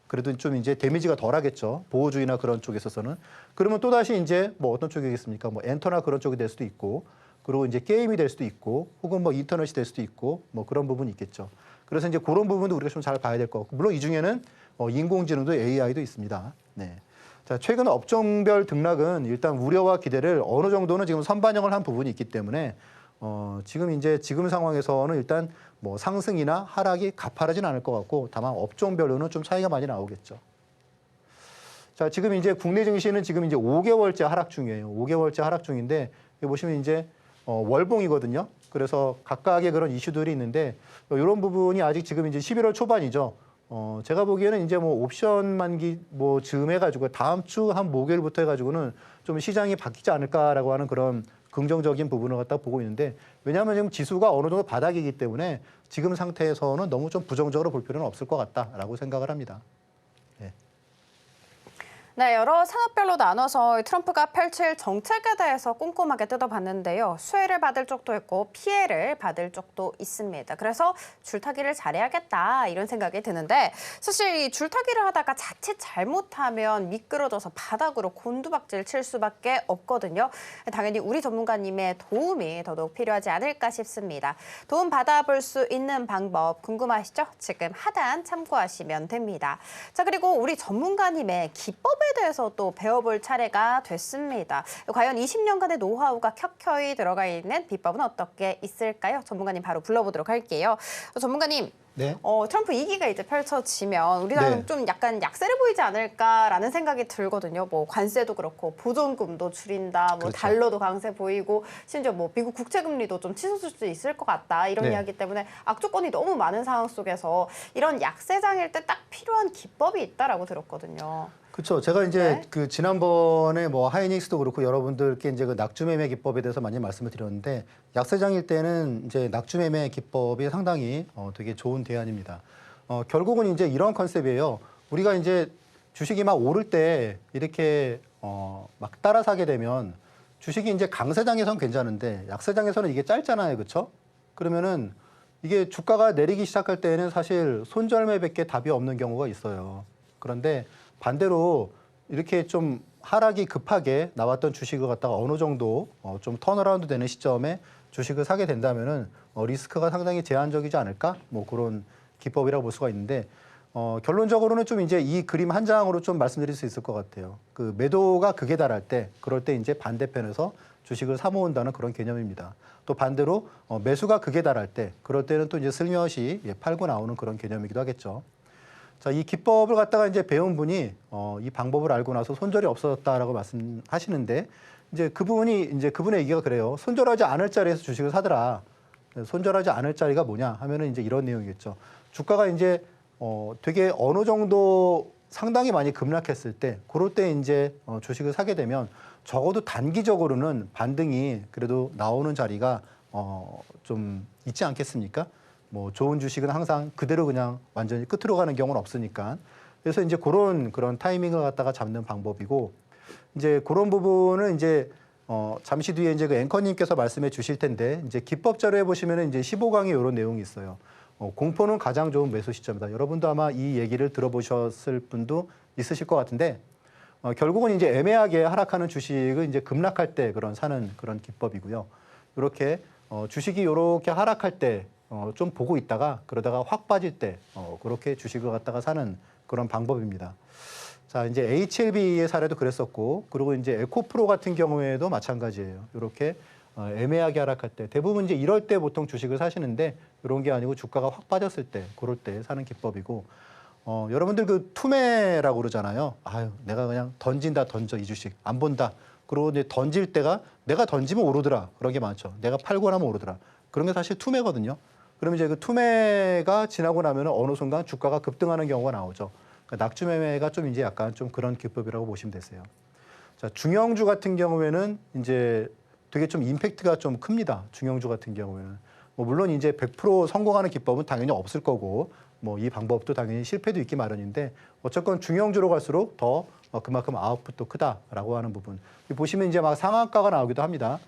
그래도 좀 이제 데미지가 덜 하겠죠. 보호주의나 그런 쪽에 있어서는. 그러면 또다시 이제 뭐 어떤 쪽이겠습니까? 뭐 엔터나 그런 쪽이 될 수도 있고, 그리고 이제 게임이 될 수도 있고, 혹은 뭐 인터넷이 될 수도 있고, 뭐 그런 부분이 있겠죠. 그래서 이제 그런 부분도 우리가 좀 잘 봐야 될 것 같고, 물론 이 중에는 인공지능도 AI도 있습니다. 네. 자, 최근 업종별 등락은 일단 우려와 기대를 어느 정도는 지금 선반영을 한 부분이 있기 때문에 지금 상황에서는 일단 뭐 상승이나 하락이 가파르진 않을 것 같고 다만 업종별로는 좀 차이가 많이 나오겠죠. 자, 지금 이제 국내 증시는 지금 이제 5개월째 하락 중이에요. 5개월째 하락 중인데 여기 보시면 이제 월봉이거든요. 그래서 각각의 그런 이슈들이 있는데 이런 부분이 아직 지금 이제 11월 초반이죠. 제가 보기에는 이제 뭐 옵션 만기 뭐 즈음 해가지고 다음 주 한 목요일부터 해가지고는 좀 시장이 바뀌지 않을까라고 하는 그런 긍정적인 부분을 갖다 보고 있는데 왜냐하면 지금 지수가 어느 정도 바닥이기 때문에 지금 상태에서는 너무 좀 부정적으로 볼 필요는 없을 것 같다라고 생각을 합니다. 네, 여러 산업별로 나눠서 트럼프가 펼칠 정책에 대해서 꼼꼼하게 뜯어봤는데요. 수혜를 받을 쪽도 있고 피해를 받을 쪽도 있습니다. 그래서 줄타기를 잘해야겠다 이런 생각이 드는데 사실 이 줄타기를 하다가 자칫 잘못하면 미끄러져서 바닥으로 곤두박질 칠 수밖에 없거든요. 당연히 우리 전문가님의 도움이 더더욱 필요하지 않을까 싶습니다. 도움 받아볼 수 있는 방법 궁금하시죠? 지금 하단 참고하시면 됩니다. 자, 그리고 우리 전문가님의 기법 에 대해서 또 배워볼 차례가 됐습니다. 과연 20년간의 노하우가 켜켜이 들어가 있는 비법은 어떻게 있을까요? 전문가님 바로 불러보도록 할게요. 전문가님, 네. 트럼프 2기가 이제 펼쳐지면 우리나라는 네. 좀 약간 약세를 보이지 않을까라는 생각이 들거든요. 뭐 관세도 그렇고 보존금도 줄인다, 뭐 그렇죠. 달러도 강세 보이고 심지어 뭐 미국 국채금리도 좀 치솟을 수 있을 것 같다 이런 네. 이야기 때문에 악조건이 너무 많은 상황 속에서 이런 약세장일 때 딱 필요한 기법이 있다라고 들었거든요. 그렇죠. 제가 이제 네. 그 지난번에 뭐 하이닉스도 그렇고 여러분들께 이제 그 낙주매매 기법에 대해서 많이 말씀을 드렸는데 약세장일 때는 이제 낙주매매 기법이 상당히 되게 좋은 대안입니다. 결국은 이제 이런 컨셉이에요. 우리가 이제 주식이 막 오를 때 이렇게 막 따라 사게 되면 주식이 이제 강세장에서는 괜찮은데 약세장에서는 이게 짧잖아요. 그렇죠? 그러면은 이게 주가가 내리기 시작할 때는 사실 손절매밖에 답이 없는 경우가 있어요. 그런데 반대로 이렇게 좀 하락이 급하게 나왔던 주식을 갖다가 어느 정도 좀 턴어라운드 되는 시점에 주식을 사게 된다면은 리스크가 상당히 제한적이지 않을까? 뭐 그런 기법이라고 볼 수가 있는데 결론적으로는 좀 이제 이 그림 한 장으로 좀 말씀드릴 수 있을 것 같아요. 그 매도가 극에 달할 때 그럴 때 이제 반대편에서 주식을 사 모은다는 그런 개념입니다. 또 반대로 매수가 극에 달할 때 그럴 때는 또 이제 슬며시 팔고 나오는 그런 개념이기도 하겠죠. 자, 이 기법을 갖다가 이제 배운 분이 이 방법을 알고 나서 손절이 없어졌다라고 말씀하시는데 이제 그분의 얘기가 그래요. 손절하지 않을 자리에서 주식을 사더라. 손절하지 않을 자리가 뭐냐 하면은 이제 이런 내용이겠죠. 주가가 이제 되게 어느 정도 상당히 많이 급락했을 때 그럴 때 이제 주식을 사게 되면 적어도 단기적으로는 반등이 그래도 나오는 자리가 좀 있지 않겠습니까? 뭐 좋은 주식은 항상 그대로 그냥 완전히 끝으로 가는 경우는 없으니까. 그래서 이제 그런 타이밍을 갖다가 잡는 방법이고 이제 그런 부분은 이제 잠시 뒤에 이제 그 앵커님께서 말씀해 주실 텐데 이제 기법 자료에 보시면은 이제 15강에 이런 내용이 있어요. 공포는 가장 좋은 매수 시점이다. 여러분도 아마 이 얘기를 들어보셨을 분도 있으실 것 같은데 결국은 이제 애매하게 하락하는 주식을 이제 급락할 때 사는 그런 기법이고요. 이렇게 주식이 이렇게 하락할 때 좀 보고 있다가 그러다가 확 빠질 때 그렇게 주식을 갖다가 사는 그런 방법입니다. 자, 이제 HLB의 사례도 그랬었고 그리고 이제 에코프로 같은 경우에도 마찬가지예요. 이렇게 애매하게 하락할 때 대부분 이제 이럴 때 보통 주식을 사시는데 이런 게 아니고 주가가 확 빠졌을 때 그럴 때 사는 기법이고 여러분들 그 투매라고 그러잖아요. 아유, 내가 그냥 던져 이 주식 안 본다. 그리고 이제 던질 때가 내가 던지면 오르더라. 그런 게 많죠. 내가 팔고 나면 오르더라. 그런 게 사실 투매거든요. 그럼 이제 그 투매가 지나고 나면 어느 순간 주가가 급등하는 경우가 나오죠. 그러니까 낙주매매가 좀 이제 약간 좀 그런 기법이라고 보시면 되세요. 자, 중형주 같은 경우에는 이제 되게 좀 임팩트가 좀 큽니다. 중형주 같은 경우에는. 뭐 물론 이제 100% 성공하는 기법은 당연히 없을 거고 뭐 이 방법도 당연히 실패도 있기 마련인데 어쨌건 중형주로 갈수록 더 그만큼 아웃풋도 크다라고 하는 부분. 보시면 이제 막 상한가가 나오기도 합니다.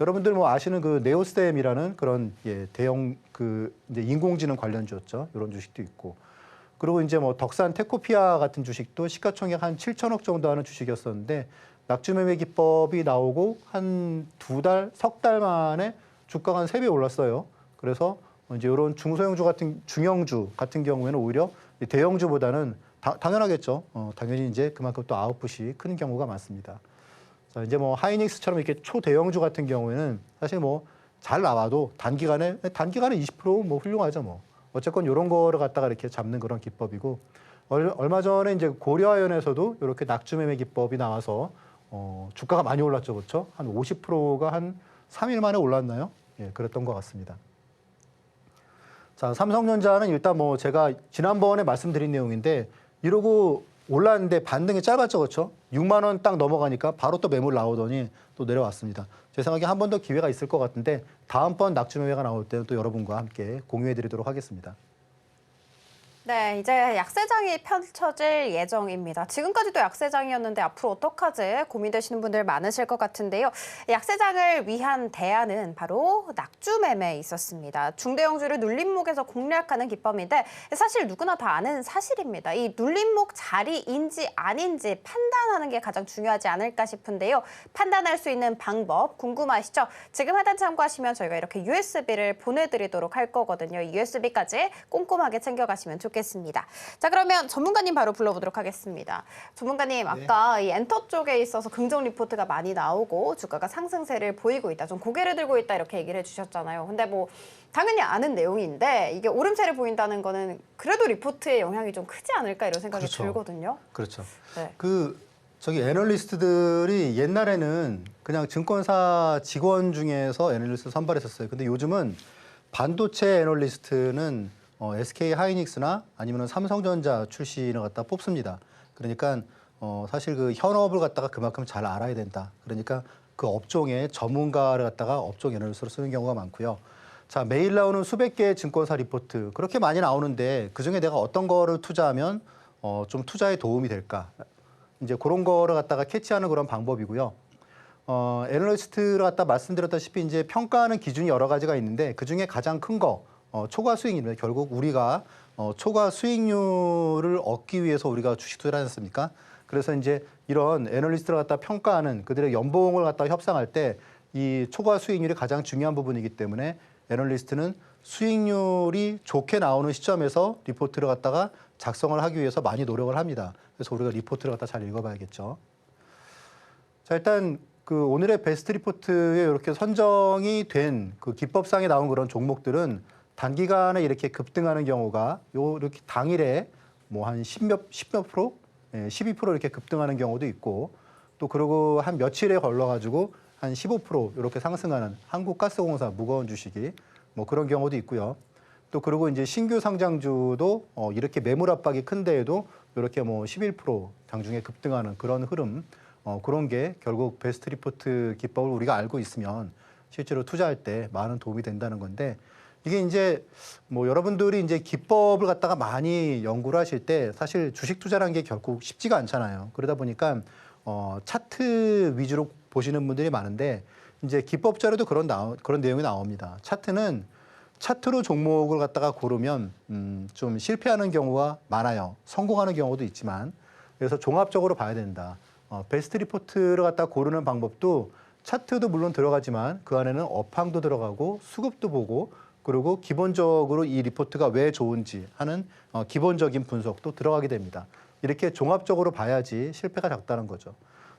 여러분들 뭐 아시는 그 네오스템이라는 그런 대형 그 이제 인공지능 관련주였죠. 이런 주식도 있고. 그리고 이제 뭐 덕산 테코피아 같은 주식도 시가총액 한 7천억 정도 하는 주식이었었는데 낙주매매 기법이 나오고 한 석 달 만에 주가가 한 3배 올랐어요. 그래서 이제 이런 중형주 같은 경우에는 오히려 대형주보다는 당연하겠죠. 당연히 이제 그만큼 또 아웃풋이 큰 경우가 많습니다. 자, 이제 뭐 하이닉스처럼 이렇게 초대형주 같은 경우에는 사실 뭐 잘 나와도 단기간에 20%뭐 훌륭하죠 뭐. 어쨌건 이런 거를 갖다가 이렇게 잡는 그런 기법이고 얼마 전에 이제 고려아연에서도 이렇게 낙주매매 기법이 나와서 주가가 많이 올랐죠, 그렇죠? 한 50%가 한 3일 만에 올랐나요? 예, 그랬던 것 같습니다. 자, 삼성전자는 일단 뭐 제가 지난번에 말씀드린 내용인데 이러고 올랐는데 반등이 짧았죠, 그렇죠? 6만 원 딱 넘어가니까 바로 또 매물 나오더니 또 내려왔습니다. 제 생각에 한 번 더 기회가 있을 것 같은데 다음번 낙주매매가 나올 때는 또 여러분과 함께 공유해드리도록 하겠습니다. 네, 이제 약세장이 펼쳐질 예정입니다. 지금까지도 약세장이었는데 앞으로 어떡하지 고민되시는 분들 많으실 것 같은데요. 약세장을 위한 대안은 바로 낙주매매에 있었습니다. 중대형주를 눌림목에서 공략하는 기법인데 사실 누구나 다 아는 사실입니다. 이 눌림목 자리인지 아닌지 판단하는 게 가장 중요하지 않을까 싶은데요. 판단할 수 있는 방법 궁금하시죠? 지금 하단 참고하시면 저희가 이렇게 USB를 보내드리도록 할 거거든요. 이 USB까지 꼼꼼하게 챙겨가시면 좋겠습니다. 좋겠습니다. 자, 그러면 전문가님 바로 불러보도록 하겠습니다. 전문가님, 아까 이 엔터 쪽에 있어서 긍정 리포트가 많이 나오고 주가가 상승세를 보이고 있다, 좀 고개를 들고 있다 이렇게 얘기를 해주셨잖아요. 근데 뭐 당연히 아는 내용인데 이게 오름세를 보인다는 거는 그래도 리포트의 영향이 좀 크지 않을까 이런 생각이 그렇죠. 들거든요. 그렇죠. 네. 저기 애널리스트들이 옛날에는 그냥 증권사 직원 중에서 애널리스트 선발했었어요. 근데 요즘은 반도체 애널리스트는 SK 하이닉스나 아니면 삼성전자 출신을 갖다 뽑습니다. 그러니까 사실 그 현업을 갖다가 그만큼 잘 알아야 된다. 그러니까 그 업종의 전문가를 갖다가 업종 애널리스트로 쓰는 경우가 많고요. 자, 매일 나오는 수백 개의 증권사 리포트 그렇게 많이 나오는데 그중에 내가 어떤 거를 투자하면 좀 투자에 도움이 될까? 이제 그런 거를 갖다가 캐치하는 그런 방법이고요. 애널리스트를 갖다 말씀드렸다시피 이제 평가하는 기준이 여러 가지가 있는데 그 중에 가장 큰 거 초과 수익입니다. 결국 우리가 초과 수익률을 얻기 위해서 우리가 주식 투자를 하지 않습니까? 그래서 이제 이런 애널리스트를 갖다 평가하는 그들의 연봉을 갖다 협상할 때 이 초과 수익률이 가장 중요한 부분이기 때문에 애널리스트는 수익률이 좋게 나오는 시점에서 리포트를 갖다가 작성을 하기 위해서 많이 노력을 합니다. 그래서 우리가 리포트를 갖다 잘 읽어봐야겠죠. 자, 일단 그 오늘의 베스트 리포트에 이렇게 선정이 된 그 기법상에 나온 그런 종목들은 단기간에 이렇게 급등하는 경우가 이렇게 당일에 뭐 한 10몇 프로, 12% 이렇게 급등하는 경우도 있고 또 그리고 한 며칠에 걸러가지고 한 15% 이렇게 상승하는 한국가스공사 무거운 주식이 뭐 그런 경우도 있고요. 또 그리고 이제 신규 상장주도 이렇게 매물 압박이 큰 데에도 이렇게 뭐 11% 장중에 급등하는 그런 흐름, 그런 게 결국 베스트 리포트 기법을 우리가 알고 있으면 실제로 투자할 때 많은 도움이 된다는 건데 이게 이제 뭐 여러분들이 이제 기법을 갖다가 많이 연구를 하실 때 사실 주식 투자라는 게 결국 쉽지가 않잖아요. 그러다 보니까 차트 위주로 보시는 분들이 많은데 이제 기법 자료도 그런 내용이 나옵니다. 차트로 종목을 갖다가 고르면 좀 실패하는 경우가 많아요. 성공하는 경우도 있지만 그래서 종합적으로 봐야 된다. 베스트 리포트를 갖다가 고르는 방법도 차트도 물론 들어가지만 그 안에는 업황도 들어가고 수급도 보고 그리고 기본적으로 이 리포트가 왜 좋은지 하는 기본적인 분석도 들어가게 됩니다. 이렇게 종합적으로 봐야지 실패가 작다는 거죠.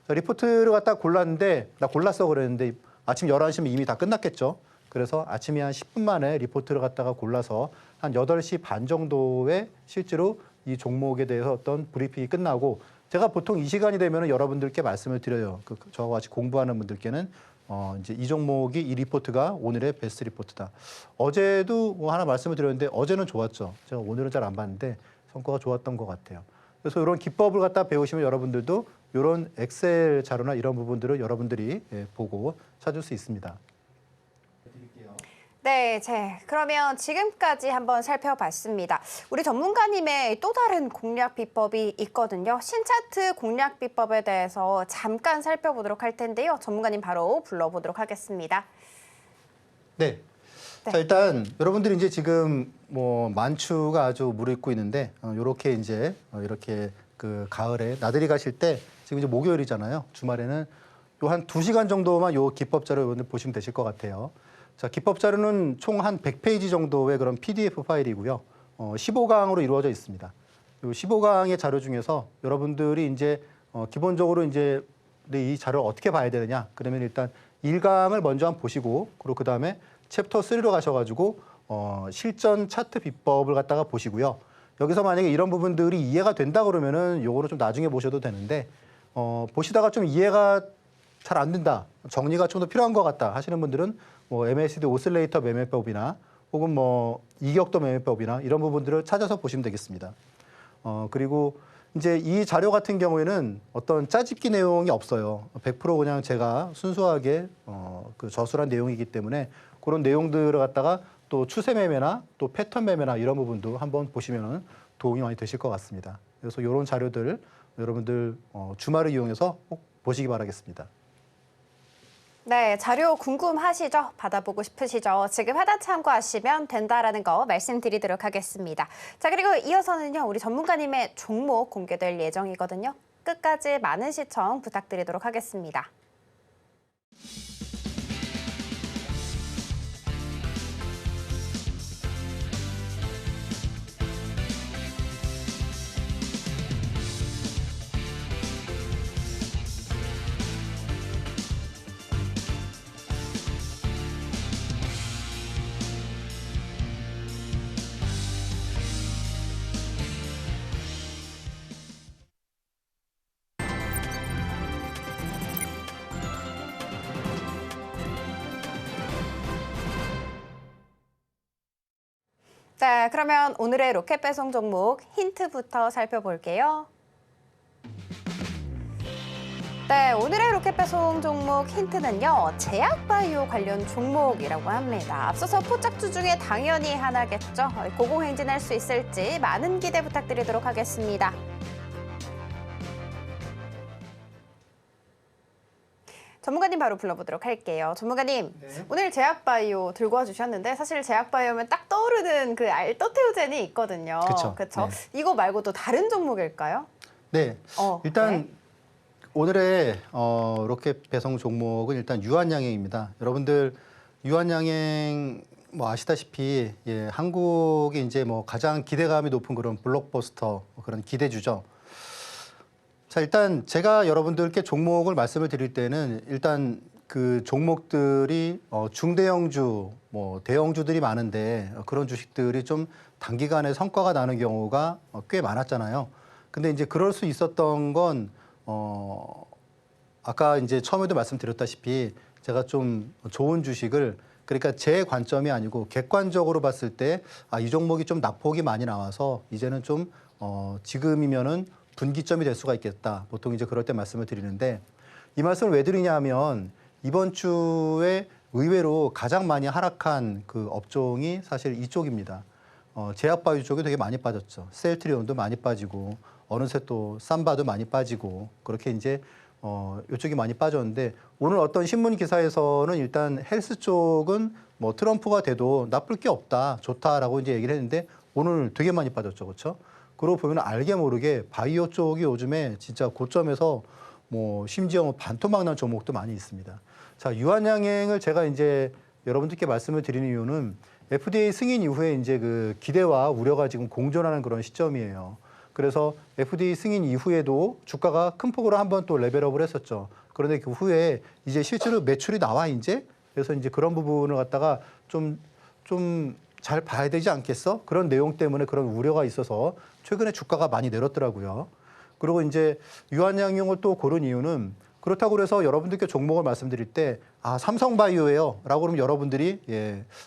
리포트를 갖다가 골랐는데 나 골랐어 그랬는데 아침 11시면 이미 다 끝났겠죠. 그래서 아침에 한 10분 만에 리포트를 갖다가 골라서 한 8시 반 정도에 실제로 이 종목에 대해서 어떤 브리핑이 끝나고 제가 보통 이 시간이 되면 여러분들께 말씀을 드려요. 저와 같이 공부하는 분들께는 이제 이 종목이 이 리포트가 오늘의 베스트 리포트다. 어제도 뭐 하나 말씀을 드렸는데 어제는 좋았죠. 제가 오늘은 잘 안 봤는데 성과가 좋았던 것 같아요. 그래서 이런 기법을 갖다 배우시면 여러분들도 이런 엑셀 자료나 이런 부분들을 여러분들이 보고 찾을 수 있습니다. 네, 그러면 지금까지 한번 살펴봤습니다. 우리 전문가님의 또 다른 공략 비법이 있거든요. 신차트 공략 비법에 대해서 잠깐 살펴보도록 할 텐데요. 전문가님 바로 불러보도록 하겠습니다. 네. 자, 일단 여러분들이 이제 지금 뭐 만추가 아주 무르익고 있는데 요렇게 이제 이렇게 그 가을에 나들이 가실 때 지금 이제 목요일이잖아요. 주말에는 요 한 2시간 정도만 요 기법 자료 여러분들 보시면 되실 것 같아요. 자, 기법 자료는 총 한 100페이지 정도의 그런 PDF 파일이고요. 15강으로 이루어져 있습니다. 요 15강의 자료 중에서 여러분들이 이제 기본적으로 이제 이 자료를 어떻게 봐야 되느냐? 그러면 일단 1강을 먼저 한번 보시고 그리고 그다음에 챕터 3로 가셔가지고 실전 차트 비법을 갖다가 보시고요. 여기서 만약에 이런 부분들이 이해가 된다 그러면은 요거는 좀 나중에 보셔도 되는데 보시다가 좀 이해가 잘 안 된다, 정리가 좀 더 필요한 것 같다 하시는 분들은 뭐 MACD 오슬레이터 매매법이나 혹은 뭐 이격도 매매법이나 이런 부분들을 찾아서 보시면 되겠습니다. 그리고 이제 이 자료 같은 경우에는 어떤 짜집기 내용이 없어요. 100% 그냥 제가 순수하게 그 저술한 내용이기 때문에 그런 내용들을 갖다가 또 추세 매매나 또 패턴 매매나 이런 부분도 한번 보시면 도움이 많이 되실 것 같습니다. 그래서 이런 자료들 여러분들 주말을 이용해서 꼭 보시기 바라겠습니다. 네, 자료 궁금하시죠? 받아보고 싶으시죠? 지금 하단 참고하시면 된다라는 거 말씀드리도록 하겠습니다. 자, 그리고 이어서는요, 우리 전문가님의 종목 공개될 예정이거든요. 끝까지 많은 시청 부탁드리도록 하겠습니다. 네, 그러면 오늘의 로켓 배송 종목 힌트부터 살펴볼게요. 네, 오늘의 로켓 배송 종목 힌트는요. 제약바이오 관련 종목이라고 합니다. 앞서서 포착주 중에 당연히 하나겠죠. 고공행진할 수 있을지 많은 기대 부탁드리도록 하겠습니다. 전문가님 바로 불러보도록 할게요. 전문가님, 네. 오늘 제약바이오 들고 와주셨는데 사실 제약바이오면 딱 떠오르는 그 알토테오젠이 있거든요. 그쵸. 그렇죠. 네. 이거 말고도 다른 종목일까요? 네. 일단 네. 오늘의 로켓 배송 종목은 일단 유한양행입니다. 여러분들 유한양행 뭐 아시다시피 예, 한국이 이제 뭐 가장 기대감이 높은 그런 블록버스터 그런 기대주죠. 자, 일단 제가 여러분들께 종목을 말씀을 드릴 때는 일단 그 종목들이 중대형주, 뭐 대형주들이 많은데 그런 주식들이 좀 단기간에 성과가 나는 경우가 꽤 많았잖아요. 근데 이제 그럴 수 있었던 건 아까 이제 처음에도 말씀드렸다시피 제가 좀 좋은 주식을 그러니까 제 관점이 아니고 객관적으로 봤을 때 이 종목이 좀 낙폭이 많이 나와서 이제는 좀 지금이면은 분기점이 될 수가 있겠다. 보통 이제 그럴 때 말씀을 드리는데 이 말씀을 왜 드리냐 하면 이번 주에 의외로 가장 많이 하락한 그 업종이 사실 이쪽입니다. 제약바이오 쪽이 되게 많이 빠졌죠. 셀트리온도 많이 빠지고 어느새 또 삼바도 많이 빠지고 그렇게 이제 이쪽이 많이 빠졌는데 오늘 어떤 신문 기사에서는 일단 헬스 쪽은 뭐 트럼프가 돼도 나쁠 게 없다, 좋다라고 이제 얘기를 했는데 오늘 되게 많이 빠졌죠, 그렇죠? 그러고 보면 알게 모르게 바이오 쪽이 요즘에 진짜 고점에서 뭐 심지어 뭐 반토막 난 종목도 많이 있습니다. 자, 유한양행을 제가 이제 여러분들께 말씀을 드리는 이유는 FDA 승인 이후에 이제 그 기대와 우려가 지금 공존하는 그런 시점이에요. 그래서 FDA 승인 이후에도 주가가 큰 폭으로 한번 또 레벨업을 했었죠. 그런데 그 후에 이제 실제로 매출이 나와 이제 그래서 이제 그런 부분을 갖다가 좀 잘 봐야 되지 않겠어? 그런 내용 때문에 그런 우려가 있어서 최근에 주가가 많이 내렸더라고요. 그리고 이제 유한양행을 또 고른 이유는 그렇다고 그래서 여러분들께 종목을 말씀드릴 때 삼성바이오예요 라고 그러면 여러분들이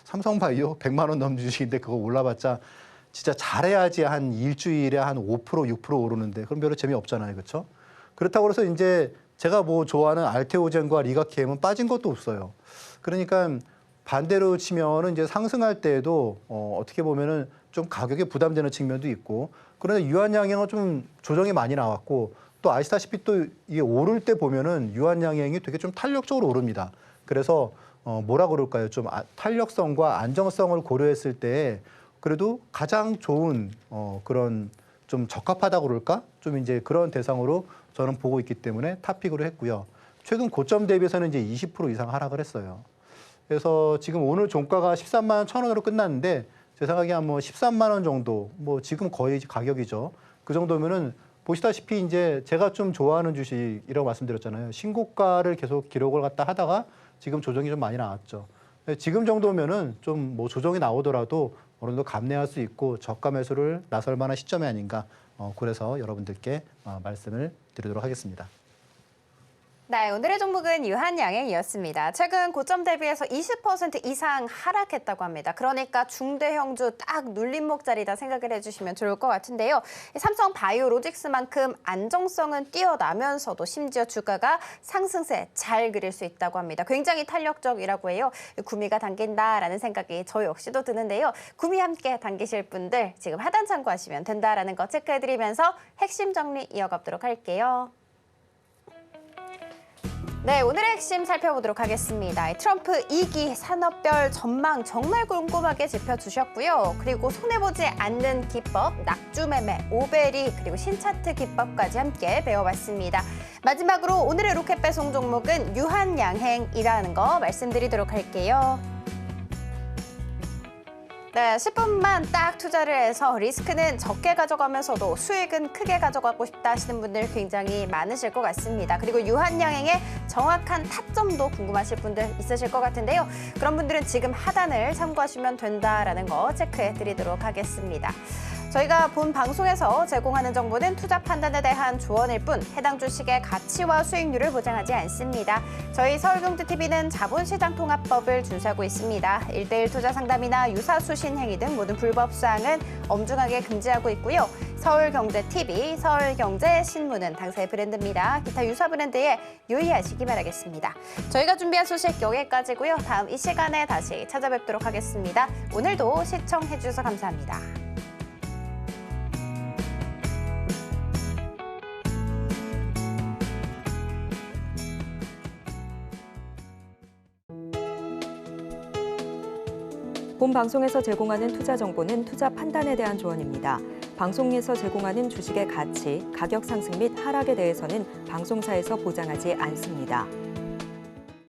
삼성바이오 100만 원 넘는 주식인데 그거 올라봤자 진짜 잘해야지 한 일주일에 한 5%, 6% 오르는데 그럼 별로 재미없잖아요. 그렇죠? 그렇다고 해서 이제 제가 뭐 좋아하는 알테오젠과 리가케임은 빠진 것도 없어요. 그러니까 반대로 치면은 이제 상승할 때에도 어떻게 보면은 좀 가격에 부담되는 측면도 있고 그런데 유한양행은 좀 조정이 많이 나왔고 또 아시다시피 또 이게 오를 때 보면은 유한양행이 되게 좀 탄력적으로 오릅니다. 그래서 뭐라 그럴까요? 좀 탄력성과 안정성을 고려했을 때 그래도 가장 좋은 그런 좀 적합하다고 그럴까? 좀 이제 그런 대상으로 저는 보고 있기 때문에 탑픽으로 했고요. 최근 고점 대비해서는 이제 20% 이상 하락을 했어요. 그래서 지금 오늘 종가가 13만 1,000원으로 끝났는데 제 생각에 한 뭐 13만 원 정도, 뭐 지금 거의 가격이죠. 그 정도면은 보시다시피 이제 제가 좀 좋아하는 주식이라고 말씀드렸잖아요. 신고가를 계속 기록을 갖다 하다가 지금 조정이 좀 많이 나왔죠. 지금 정도면은 좀 뭐 조정이 나오더라도 어느 정도 감내할 수 있고 저가 매수를 나설 만한 시점이 아닌가. 그래서 여러분들께 말씀을 드리도록 하겠습니다. 네, 오늘의 종목은 유한양행이었습니다. 최근 고점 대비해서 20% 이상 하락했다고 합니다. 그러니까 중대형주 딱 눌림목자리다 생각을 해주시면 좋을 것 같은데요. 삼성 바이오로직스만큼 안정성은 뛰어나면서도 심지어 주가가 상승세 잘 그릴 수 있다고 합니다. 굉장히 탄력적이라고 해요. 구미가 당긴다라는 생각이 저 역시도 드는데요. 구미 함께 당기실 분들 지금 하단 참고하시면 된다라는 거 체크해드리면서 핵심 정리 이어가도록 할게요. 네, 오늘의 핵심 살펴보도록 하겠습니다. 트럼프 2기 산업별 전망 정말 꼼꼼하게 짚어주셨고요. 그리고 손해보지 않는 기법, 낙주매매, 오베리, 그리고 신차트 기법까지 함께 배워봤습니다. 마지막으로 오늘의 로켓 배송 종목은 유한양행이라는 거 말씀드리도록 할게요. 네, 10분만 딱 투자를 해서 리스크는 적게 가져가면서도 수익은 크게 가져가고 싶다 하시는 분들 굉장히 많으실 것 같습니다. 그리고 유한양행의 정확한 타점도 궁금하실 분들 있으실 것 같은데요. 그런 분들은 지금 하단을 참고하시면 된다라는 거 체크해 드리도록 하겠습니다. 저희가 본 방송에서 제공하는 정보는 투자 판단에 대한 조언일 뿐 해당 주식의 가치와 수익률을 보장하지 않습니다. 저희 서울경제TV는 자본시장통합법을 준수하고 있습니다. 1:1 투자 상담이나 유사수신 행위 등 모든 불법 사항은 엄중하게 금지하고 있고요. 서울경제TV, 서울경제신문은 당사의 브랜드입니다. 기타 유사 브랜드에 유의하시기 바라겠습니다. 저희가 준비한 소식 여기까지고요. 다음 이 시간에 다시 찾아뵙도록 하겠습니다. 오늘도 시청해주셔서 감사합니다. 본 방송에서 제공하는 투자 정보는 투자 판단에 대한 조언입니다. 방송에서 제공하는 주식의 가치, 가격 상승 및 하락에 대해서는 방송사에서 보장하지 않습니다.